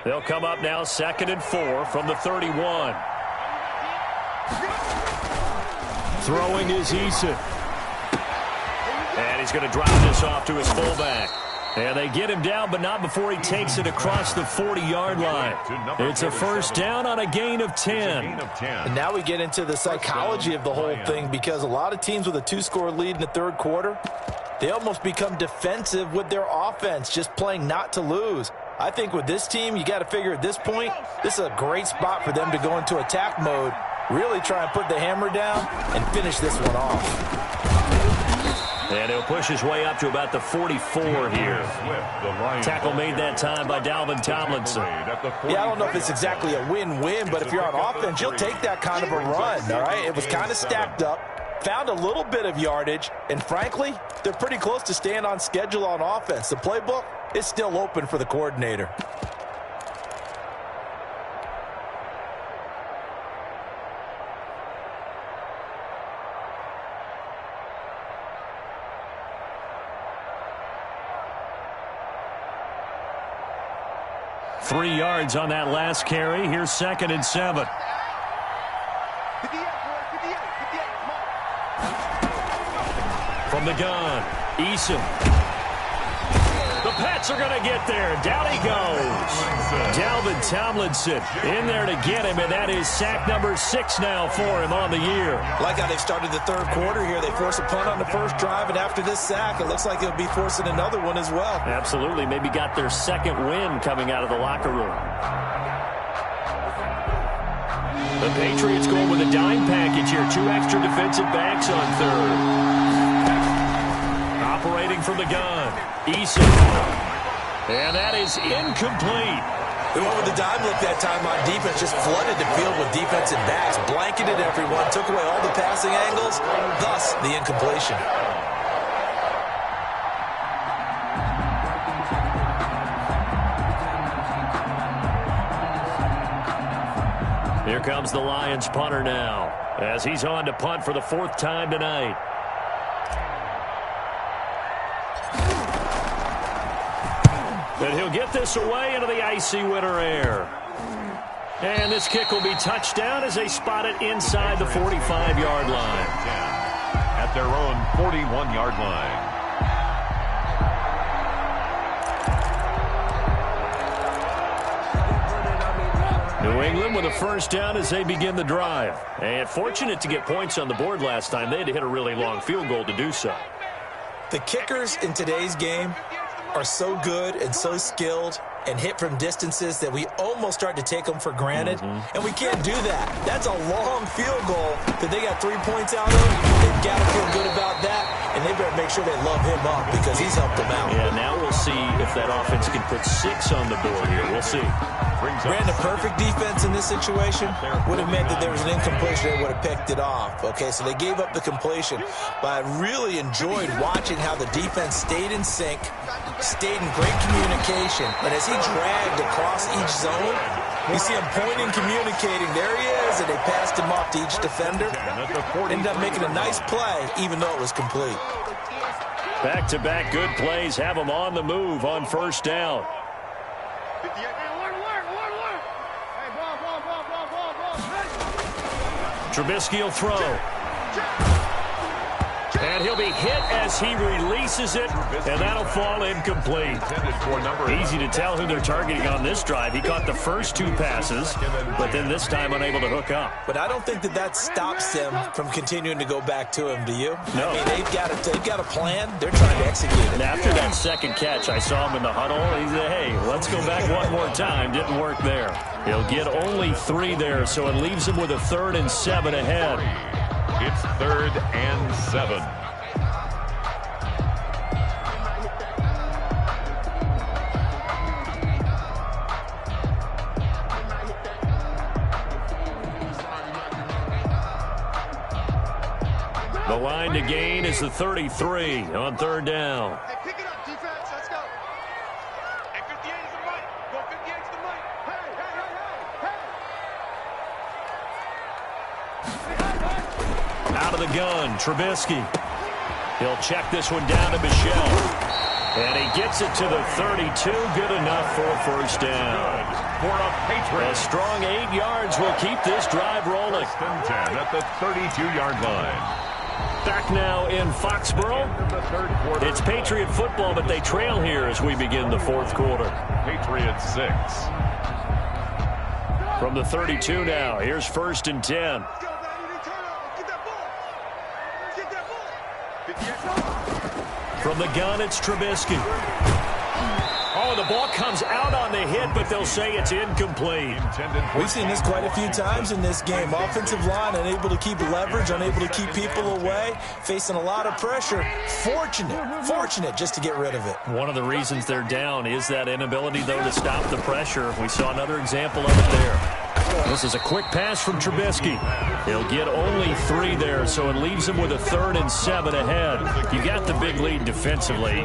They'll come up now 2nd and 4 from the 31. Throwing is Eason. And he's going to drop this off to his fullback. And they get him down, but not before he takes it across the 40-yard line. It's a first down on a gain of 10. And now we get into the psychology of the whole thing, because a lot of teams with a 2-score lead in the third quarter, they almost become defensive with their offense, just playing not to lose. I think with this team, you got to figure at this point, this is a great spot for them to go into attack mode, really try and put the hammer down and finish this one off. And he'll push his way up to about the 44 here. Tackle made that time by Dalvin Tomlinson. Yeah, I don't know if it's exactly a win-win, but if you're on offense, you'll take that kind of a run, all right? It was kind of stacked up, found a little bit of yardage, and frankly, they're pretty close to staying on schedule on offense. The playbook is still open for the coordinator. Three yards on that last carry. Here's 2nd and 7. From the gun, Eason. The Pats are going to get there. Down he goes. Dalvin Tomlinson in there to get him, and that is sack number 6 now for him on the year. Like how they've started the third quarter here. They force a punt on the first drive, and after this sack, it looks like they'll be forcing another one as well. Absolutely. Maybe got their second win coming out of the locker room. The Patriots going with a dime package here. 2 extra defensive backs on third. Operating from the gun, Eason. And that is incomplete. They went with the dime look that time on defense, just flooded the field with defensive backs, blanketed everyone, took away all the passing angles, thus the incompletion. Here comes the Lions punter now, as he's on to punt for the 4th time tonight. And he'll get this away into the icy winter air. And this kick will be touchdown as they spot it inside the 45-yard line. At their own 41-yard line. New England with a first down as they begin the drive. And fortunate to get points on the board last time. They had to hit a really long field goal to do so. The kickers in today's game are so good and so skilled and hit from distances that we almost start to take them for granted. And we can't do that. That's a long field goal that they got 3 points out of. They've got to feel good about that, and they better make sure they love him up because he's helped them out. Yeah, now we'll see if that offense can put 6 on the board here. We'll see. Brandon, perfect defense in this situation would have meant that there was an incompletion. They would have picked it off. Okay, so they gave up the completion. But I really enjoyed watching how the defense stayed in sync, stayed in great communication. And as he dragged across each zone, you see him pointing, communicating. There he is, and they passed him off to each defender. Ended up making a nice play, even though it was complete. Back-to-back good plays have them on the move on first down. Trubisky will throw. And he'll be hit as he releases it, and that'll fall incomplete. Easy to tell who they're targeting on this drive. He caught the first 2 passes, but then this time unable to hook up. But I don't think that stops them from continuing to go back to him, do you? No. I mean, they've got a plan. They're trying to execute it. And after that second catch, I saw him in the huddle. He said, hey, let's go back one more time. Didn't work there. He'll get only 3 there, so it leaves him with a 3rd and 7 ahead. It's 3rd and 7. The line to gain is the 33 on 3rd down. Hey, pick it up, defense. Let's go. Hey, 58 is the mic. Go 58 is the mic. Hey. Out of the gun, Trubisky. He'll check this one down to Michel. And he gets it to the 32. Good enough for a first down. For a Patriot. A strong 8 yards will keep this drive rolling. 1st and 10 at the 32-yard line. Back now in Foxborough. It's Patriot football, but they trail here as we begin the fourth quarter. Patriots 6. From the 32 now, here's 1st and 10. From the gun, it's Trubisky. Oh, the ball comes out on the hit, but they'll say it's incomplete. We've seen this quite a few times in this game. Offensive line unable to keep leverage, unable to keep people away, facing a lot of pressure. Fortunate just to get rid of it. One of the reasons they're down is that inability, though, to stop the pressure. We saw another example of it there. This is a quick pass from Trubisky. He'll get only 3 there, so it leaves him with a 3rd and 7 ahead. You got the big lead defensively.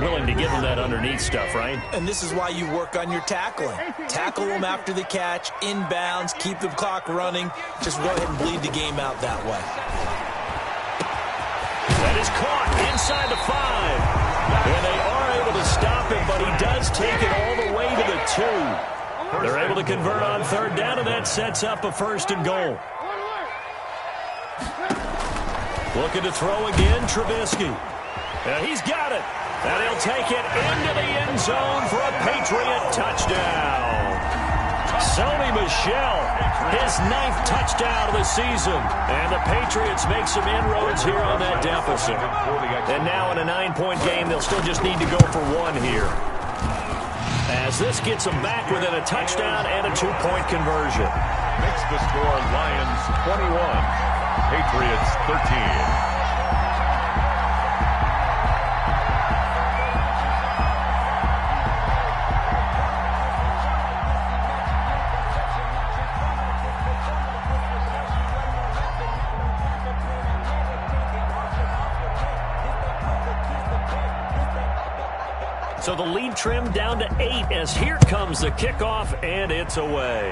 Willing to give him that underneath stuff, right? And this is why you work on your tackling. Tackle them after the catch, inbounds, keep the clock running. Just go ahead and bleed the game out that way. That is caught inside the 5. And they are able to stop him, but he does take it all the way to the 2. They're able to convert on 3rd down, and that sets up a 1st and goal. Looking to throw again, Trubisky. He's got it. And he'll take it into the end zone for a Patriot touchdown. Sony Michel, his 9th touchdown of the season. And the Patriots make some inroads here on that deficit. And now in a 9-point game, they'll still just need to go for 1 here, as this gets them back within a touchdown and a 2-point conversion. Makes the score Lions 21, Patriots 13. So the lead trimmed down to 8 as here comes the kickoff, and it's away.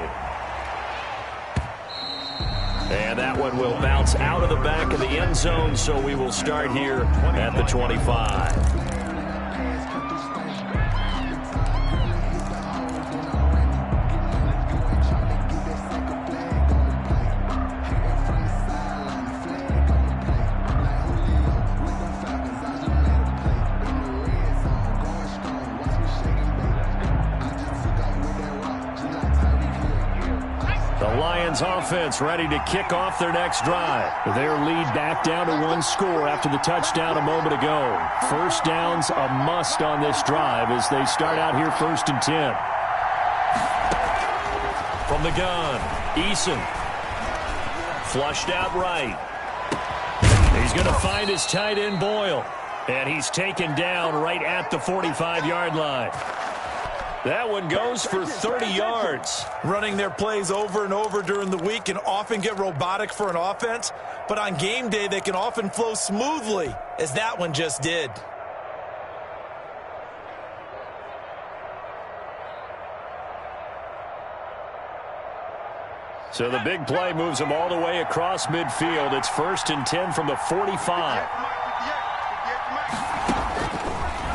And that one will bounce out of the back of the end zone, so we will start here at the 25. Offense ready to kick off their next drive. Their lead back down to 1 score after the touchdown a moment ago. 1st down's a must on this drive as they start out here 1st and 10. From the gun, Eason. Flushed out right. He's going to find his tight end Boyle. And he's taken down right at the 45-yard line. That one goes for 30 yards. Running their plays over and over during the week can often get robotic for an offense, but on game day they can often flow smoothly, as that one just did. So the big play moves them all the way across midfield. It's 1st and 10 from the 45.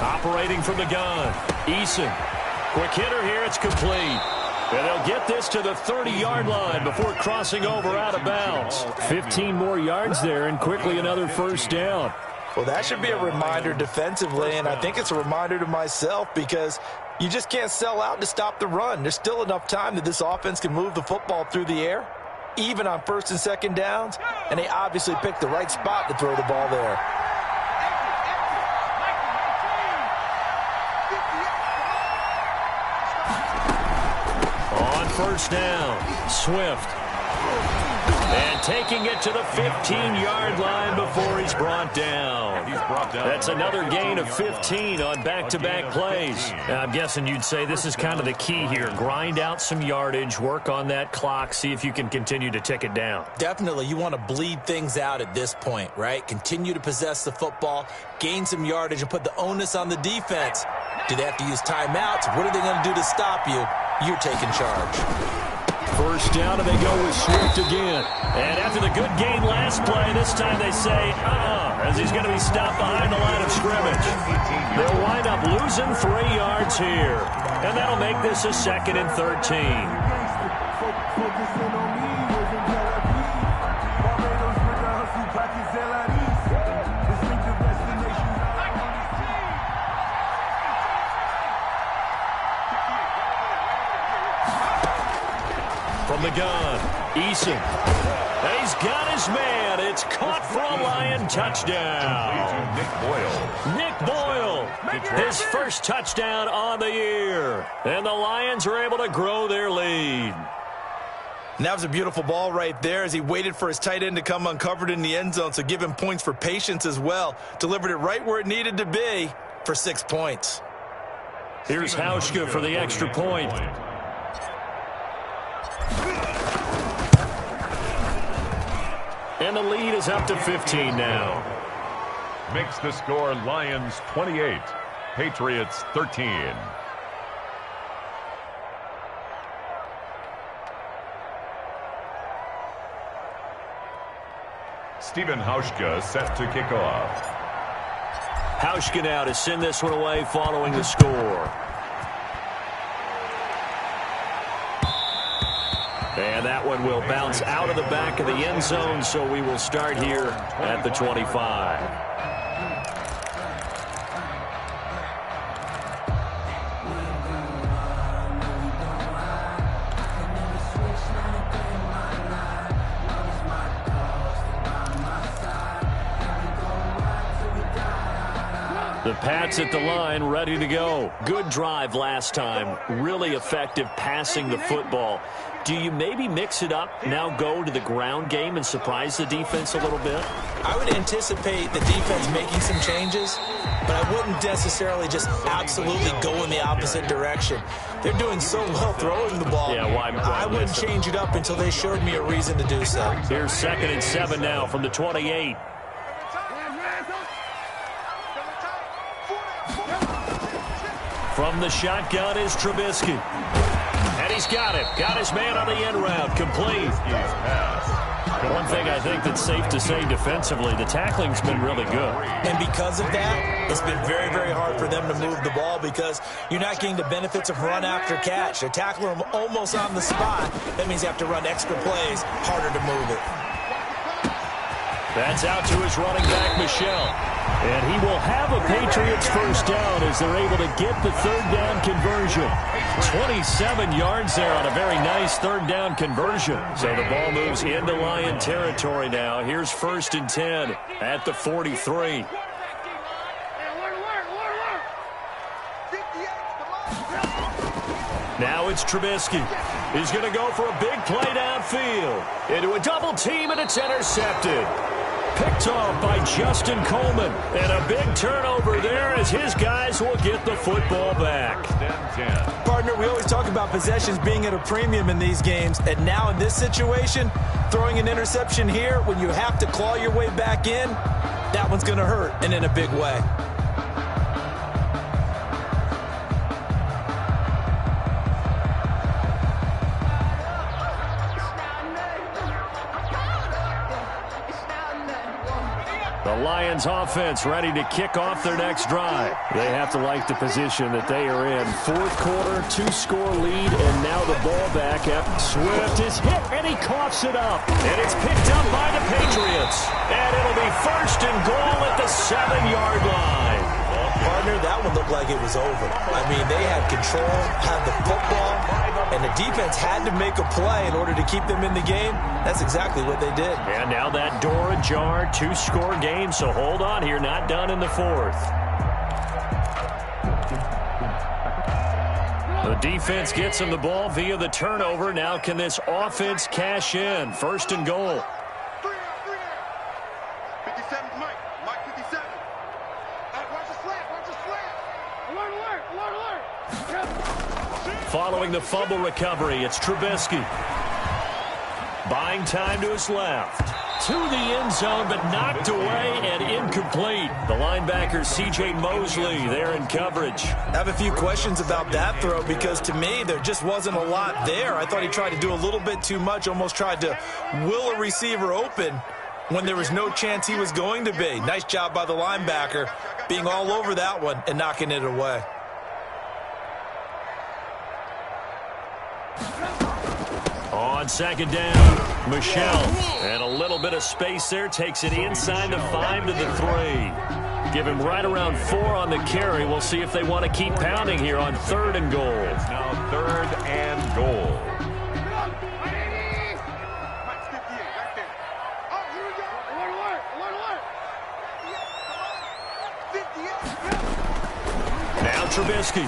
Operating from the gun, Eason. Quick hitter here, it's complete. And they'll get this to the 30-yard line before crossing over out of bounds. 15 more yards there, and quickly another 1st down. Well, that should be a reminder defensively, and I think it's a reminder to myself because you just can't sell out to stop the run. There's still enough time that this offense can move the football through the air, even on 1st and 2nd downs, and they obviously picked the right spot to throw the ball there. On 1st down, Swift. And taking it to the 15-yard line before he's brought down. That's another gain of 15 on back-to-back plays. Now, I'm guessing you'd say this is kind of the key here. Grind out some yardage, work on that clock, see if you can continue to tick it down. Definitely, you want to bleed things out at this point, right? Continue to possess the football, gain some yardage, and put the onus on the defense. Do they have to use timeouts? What are they going to do to stop you? You're taking charge. 1st down, and they go with Swift again. And after the good gain last play, this time they say, as he's going to be stopped behind the line of scrimmage. They'll wind up losing 3 yards here. And that'll make this a 2nd and 13. From the gun, Eason. He's got his man. It's caught for a Lion touchdown. Nick Boyle, his first touchdown on the year. And the Lions are able to grow their lead. And that was a beautiful ball right there as he waited for his tight end to come uncovered in the end zone, so give him points for patience as well. Delivered it right where it needed to be for 6 points. Here's Hauschka for the extra point. And the lead is up to 15 now. Makes the score Lions 28, Patriots 13. Stephen Hauschka set to kick off. Hauschka now to send this one away following the score. And that one will bounce out of the back of the end zone, so we will start here at the 25. The Pats at the line, ready to go. Good drive last time. Really effective passing the football. Do you maybe mix it up, now go to the ground game and surprise the defense a little bit? I would anticipate the defense making some changes, but I wouldn't necessarily just absolutely go in the opposite direction. They're doing so well throwing the ball. Yeah, why I wouldn't change it up until they showed me a reason to do so. Here's 2nd and 7 now from the 28. From the shotgun is Trubisky. And he's got him. Got his man on the end route. Complete. One thing I think that's safe to say defensively, the tackling's been really good. And because of that, it's been very, very hard for them to move the ball because you're not getting the benefits of run after catch. They're tackling them almost on the spot. That means you have to run extra plays, harder to move it. That's out to his running back, Michel. And he will have a Patriots first down as they're able to get the 3rd down conversion. 27 yards there on a very nice 3rd down conversion. So the ball moves into Lion territory now. Here's 1st and 10 at the 43. Now it's Trubisky. He's going to go for a big play downfield. Into a double team, and it's intercepted. Picked off by Justin Coleman. And a big turnover there as his guys will get the football back. Partner, we always talk about possessions being at a premium in these games. And now in this situation, throwing an interception here when you have to claw your way back in, that one's going to hurt, and in a big way. The Lions offense ready to kick off their next drive. They have to like the position that they are in. 4th quarter, 2-score lead, and now the ball back. Swift is hit, and he coughs it up. And it's picked up by the Patriots. And it'll be 1st and goal at the 7-yard line. Partner, that one looked like it was over. I mean, they had control, had the football, and the defense had to make a play in order to keep them in the game. That's exactly what they did. And now that door ajar, 2-score game, so hold on here, not done in the 4th. The defense gets him the ball via the turnover. Now can this offense cash in? 1st and goal. 57, Mike 57. Watch the slant, watch the slant. Alert, alert. Following the fumble recovery, it's Trubisky. Buying time to his left. To the end zone, but knocked away and incomplete. The linebacker, C.J. Mosley, there in coverage. I have a few questions about that throw because, to me, there just wasn't a lot there. I thought he tried to do a little bit too much, almost tried to will a receiver open when there was no chance he was going to be. Nice job by the linebacker being all over that one and knocking it away. On 2nd down, Michel. And a little bit of space there. Takes it inside the 5 to the 3. Give him right around 4 on the carry. We'll see if they want to keep pounding here on 3rd and goal. Now 3rd and goal. Trubisky.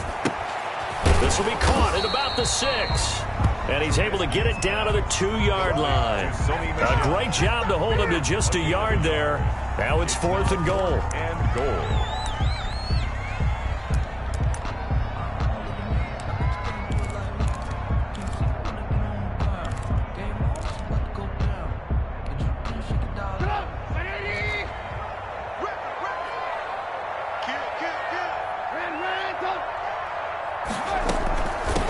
This will be caught at about the 6. And he's able to get it down to the 2-yard line. A great job to hold him to just a yard there. Now it's 4th and goal.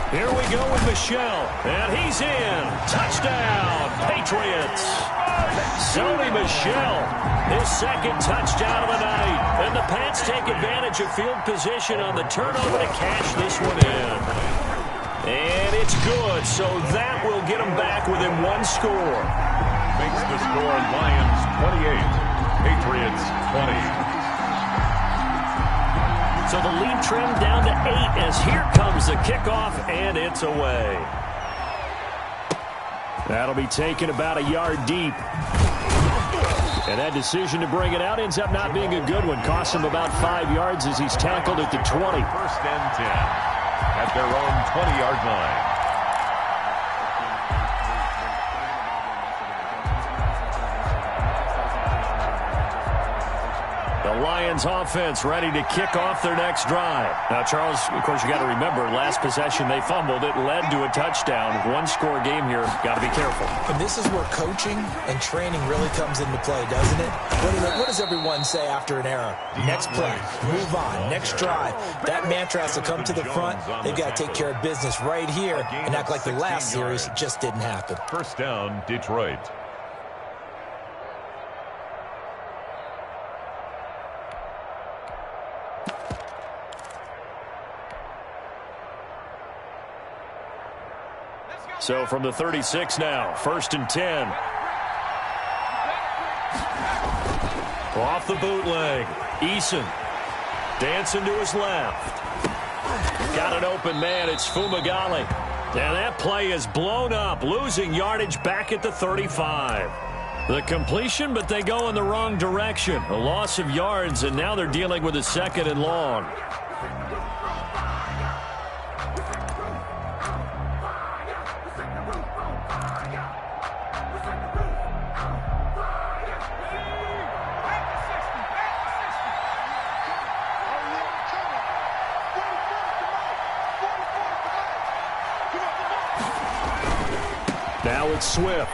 Here we go with Michel, and he's in. Touchdown, Patriots. Sony Michel, his second touchdown of the night. And the Pats take advantage of field position on the turnover to cash this one in. And it's good, so that will get them back within 1 score. Makes the score Lions 28, Patriots 20. So the lead trimmed down to 8 as here comes the kickoff, and it's away. That'll be taken about a yard deep. And that decision to bring it out ends up not being a good one. Costs him about 5 yards as he's tackled at the 20. 1st and 10 at their own 20-yard line. The Lions offense ready to kick off their next drive. Now, Charles, of course, you got to remember, last possession they fumbled. It led to a touchdown. 1-score game here. Got to be careful. And this is where coaching and training really comes into play, doesn't it? What does everyone say after an error? Next play, move on, next drive. That mantra has to come to the front. They've got to take care of business right here and act like the last series just didn't happen. 1st down, Detroit. So from the 36 now, 1st and 10. Off the bootleg. Eason dancing to his left. Got an open man. It's Fumagalli. And that play is blown up, losing yardage back at the 35. The completion, but they go in the wrong direction. A loss of yards, and now they're dealing with a 2nd and long. Now it's Swift.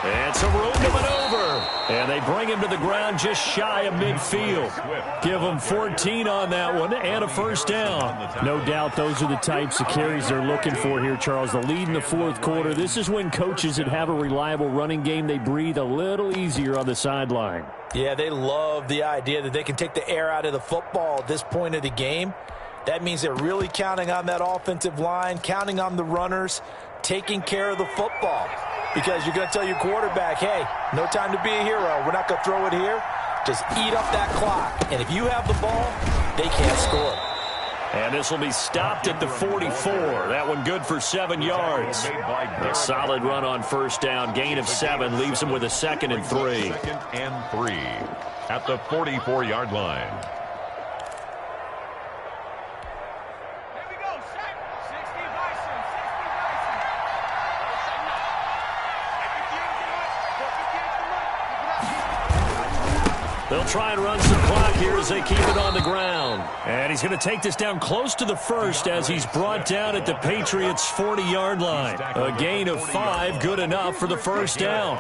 And some room to maneuver. And they bring him to the ground just shy of midfield. Give him 14 on that one and a 1st down. No doubt those are the types of carries they're looking for here, Charles. The lead in the 4th quarter. This is when coaches that have a reliable running game, they breathe a little easier on the sideline. Yeah, they love the idea that they can take the air out of the football at this point of the game. That means they're really counting on that offensive line, counting on the runners, taking care of the football. Because you're going to tell your quarterback, hey, no time to be a hero. We're not going to throw it here. Just eat up that clock. And if you have the ball, they can't score. And this will be stopped at the 44. That one good for 7 yards. A solid run on 1st down. Gain of 7 leaves them with a 2nd and 3. 2nd and 3 at the 44-yard line. They'll try and run some clock here as they keep it on the ground. And he's going to take this down close to the 1st as he's brought down at the Patriots' 40-yard line. A gain of 5, good enough for the 1st down.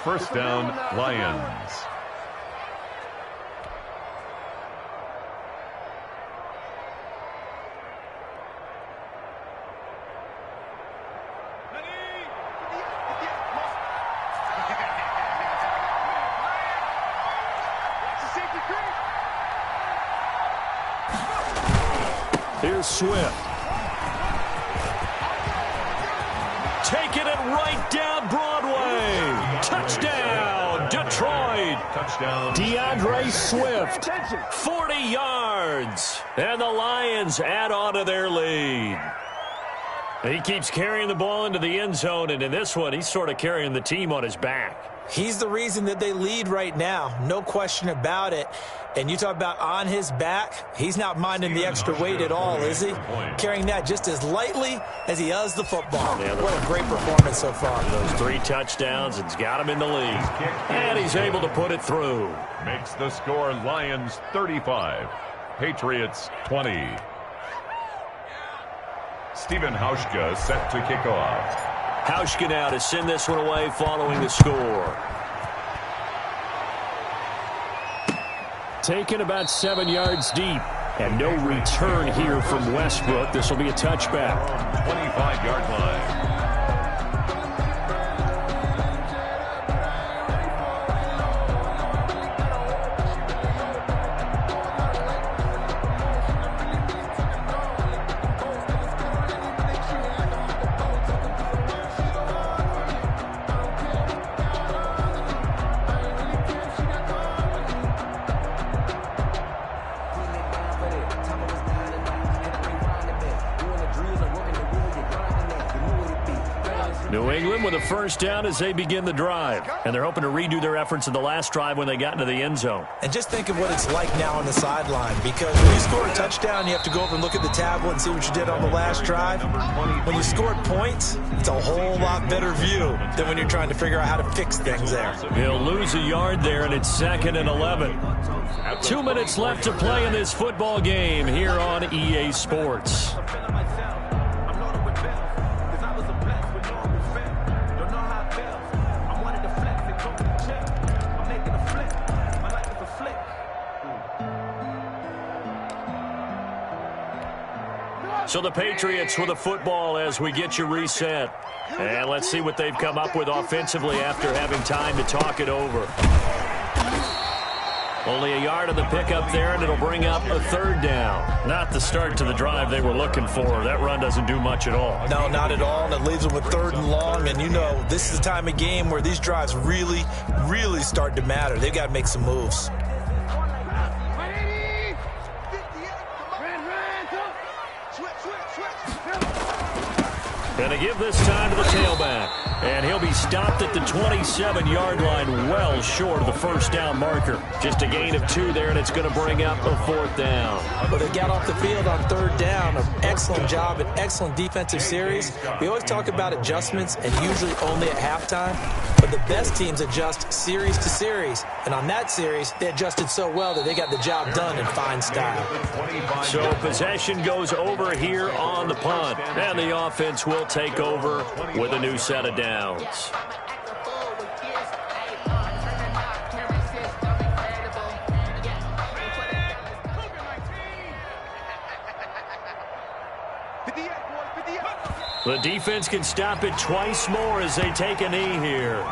1st down, Lions. Here's Swift. Taking it right down Broadway. Touchdown, Detroit. Touchdown. DeAndre Swift, 40 yards. And the Lions add on to their lead. He keeps carrying the ball into the end zone, and in this one, he's sort of carrying the team on his back. He's the reason that they lead right now, no question about it. And you talk about on his back, he's not minding the extra weight at all, is he? Carrying that just as lightly as he does the football. Yeah, what a great performance so far. Those 3 touchdowns, it's got him in the lead. And he's able to put it through. Makes the score Lions 35, Patriots 20. Stephen Hauschka set to kick off. Hauschka now to send this one away following the score. Taken about 7 yards deep. And no return here from Westbrook. This will be a touchback. 25-yard line. New England with a first down as they begin the drive. And they're hoping to redo their efforts in the last drive when they got into the end zone. And just think of what it's like now on the sideline, because when you score a touchdown, you have to go over and look at the tablet and see what you did on the last drive. When you scored points, it's a whole lot better view than when you're trying to figure out how to fix things there. He'll lose a yard there, and it's 2nd and 11. 2 minutes left to play in this football game here on EA Sports. So the Patriots with the football as we get you reset. And let's see what they've come up with offensively after having time to talk it over. Only a yard of the pickup there, and it'll bring up a 3rd down. Not the start to the drive they were looking for. That run doesn't do much at all. No, not at all, and it leaves them with 3rd and long. And you know, this is the time of game where these drives really, really start to matter. They've got to make some moves. Going to give this time to the tailback. And he'll be stopped at the 27-yard line, well short of the first down marker. Just a gain of 2 there, and it's going to bring up a 4th down. Well, they got off the field on 3rd down. An excellent job, an excellent defensive series. We always talk about adjustments, and usually only at halftime. But the best teams adjust series to series. And on that series, they adjusted so well that they got the job done in fine style. So possession goes over here on the punt. And the offense will take over with a new set of downs. The defense can stop it twice more as they take a knee here.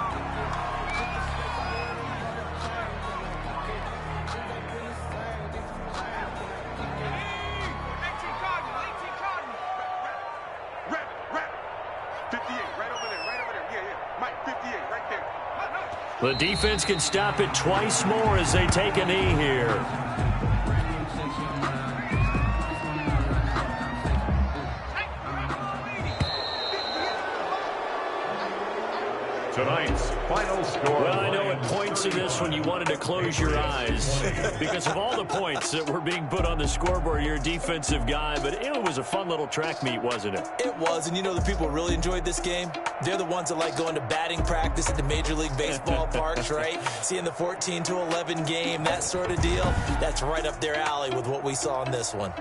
The defense can stop it twice more as they take a knee here. Tonight's final score. Well, I know at points in this one you wanted to close your eyes because of all the points that were being put on the scoreboard. You're a defensive guy, but it was a fun little track meet, wasn't it? It was, and you know the people who really enjoyed this game? They're the ones that like going to batting practice at the Major League Baseball parks, right? Seeing the 14-11 game, that sort of deal. That's right up their alley with what we saw in this one.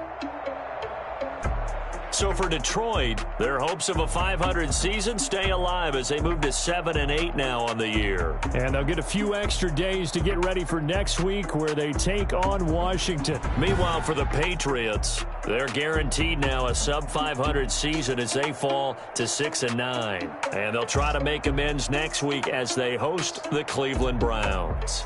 So for Detroit, their hopes of a 500 season stay alive as they move to 7-8 now on the year. And they'll get a few extra days to get ready for next week where they take on Washington. Meanwhile, for the Patriots, they're guaranteed now a sub-500 season as they fall to 6-9. And they'll try to make amends next week as they host the Cleveland Browns.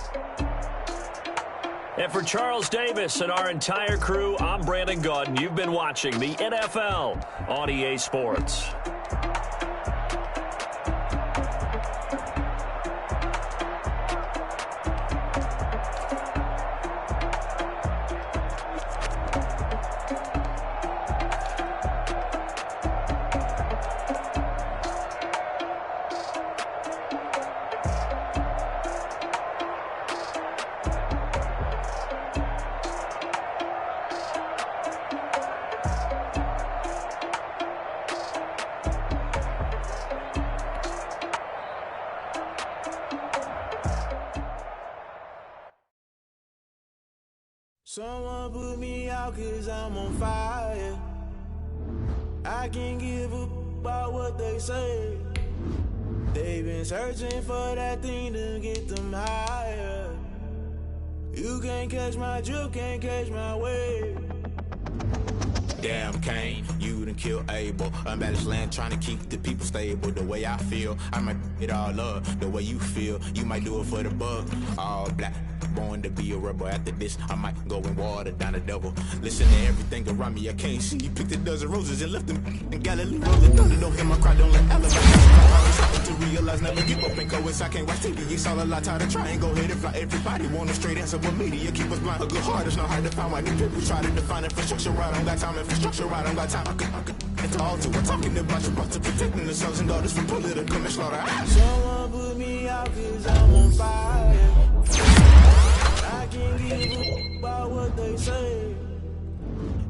And for Charles Davis and our entire crew, I'm Brandon Gaudin. You've been watching the NFL on EA Sports. Someone put me out 'cause I'm on fire. I can't give up about what they say. They've been searching for that thing to get them higher. You can't catch my drift, can't catch my wave. Damn, Kane, you done killed Abel. Unbalanced land trying to keep the people stable. The way I feel, I might it all up. The way you feel, you might do it for the bug. All black, born to be a rebel. After this, I might go and water down the devil. Listen to everything around me, I can't see. Picked a dozen roses and left them in Galilee. Rolling thunder, don't hear my cry, don't let elevate. To realize, never give up and go. I can't watch TV, it's all a lot. Tired of trying, go ahead and fly. Everybody want a straight answer, but media keep us blind. A good heart is not hard to find. Why do people try to define infrastructure? I don't got time, infrastructure, I don't got time. I could it's all to we're talking about to protecting the sons and daughters from political manslaughter. Someone put me out 'cause I'm on fire. I can't give up about what they say.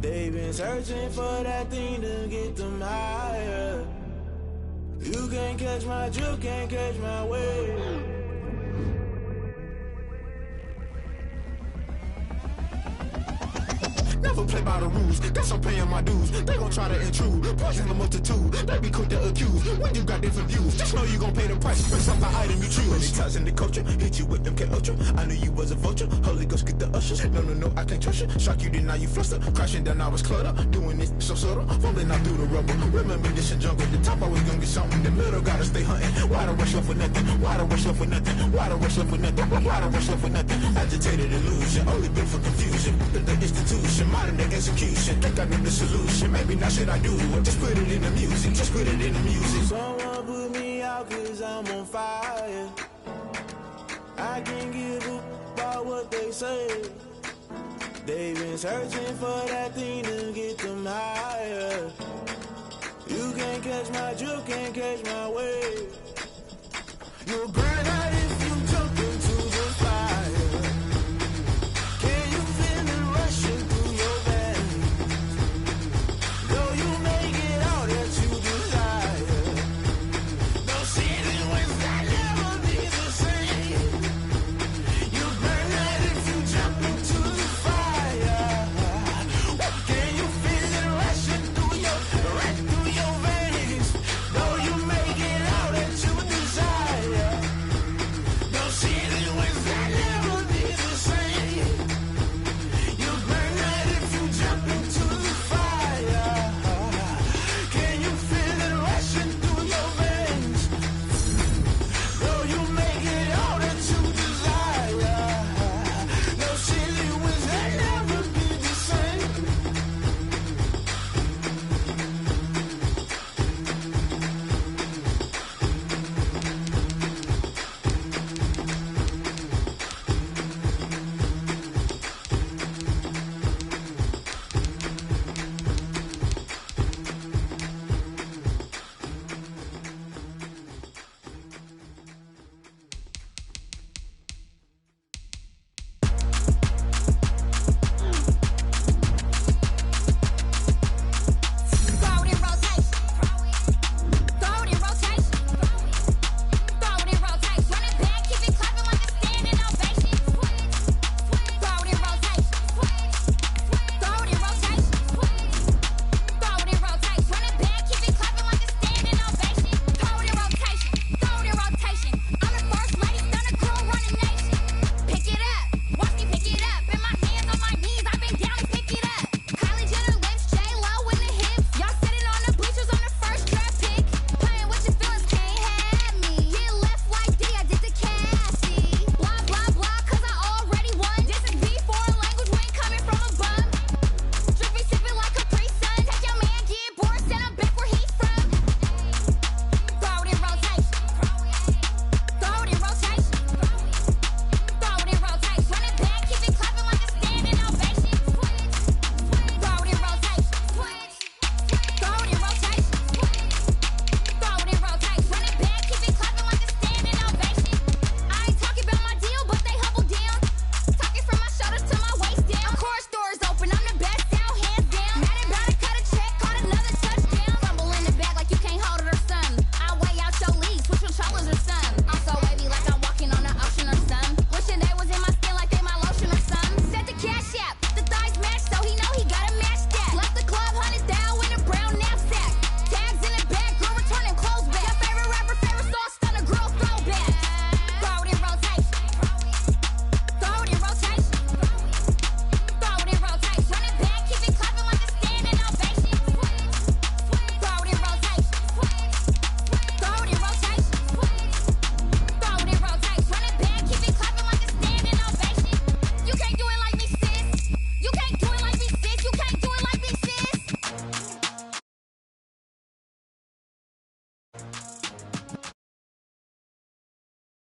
They've been searching for that thing to get them higher. You can't catch my drift, can't catch my wave. Never play by the rules, guess I'm paying my dues. They gon' try to intrude, poison the multitude. They be quick to accuse, when you got different views. Just know you gon' pay the price, based off the item you choose. Many times in the culture, hit you with MK Ultra. I knew you was a vulture, Holy Ghost get the ushers. No, I can't trust you. Shock you, then now you fluster. Crashing down, I was cluttered. Doing this so subtle, falling out through the rubble. Remember this in jungle, the top I was gonna get something. In the middle, gotta stay hunting. Why the rush left with nothing? Why the rush left with nothing? Why the rush left with nothing? Why the rush left with nothing? Agitated illusion, only built for confusion. The institution, modern day execution. Think I know the solution. Maybe now should I do it? Just put it in the music. Just put it in the music. Someone put me out 'cause I'm on fire. I can't give up about what they say. They've been searching for that thing to get them higher. You can't catch my drift, can't catch my wave. You're a grenade.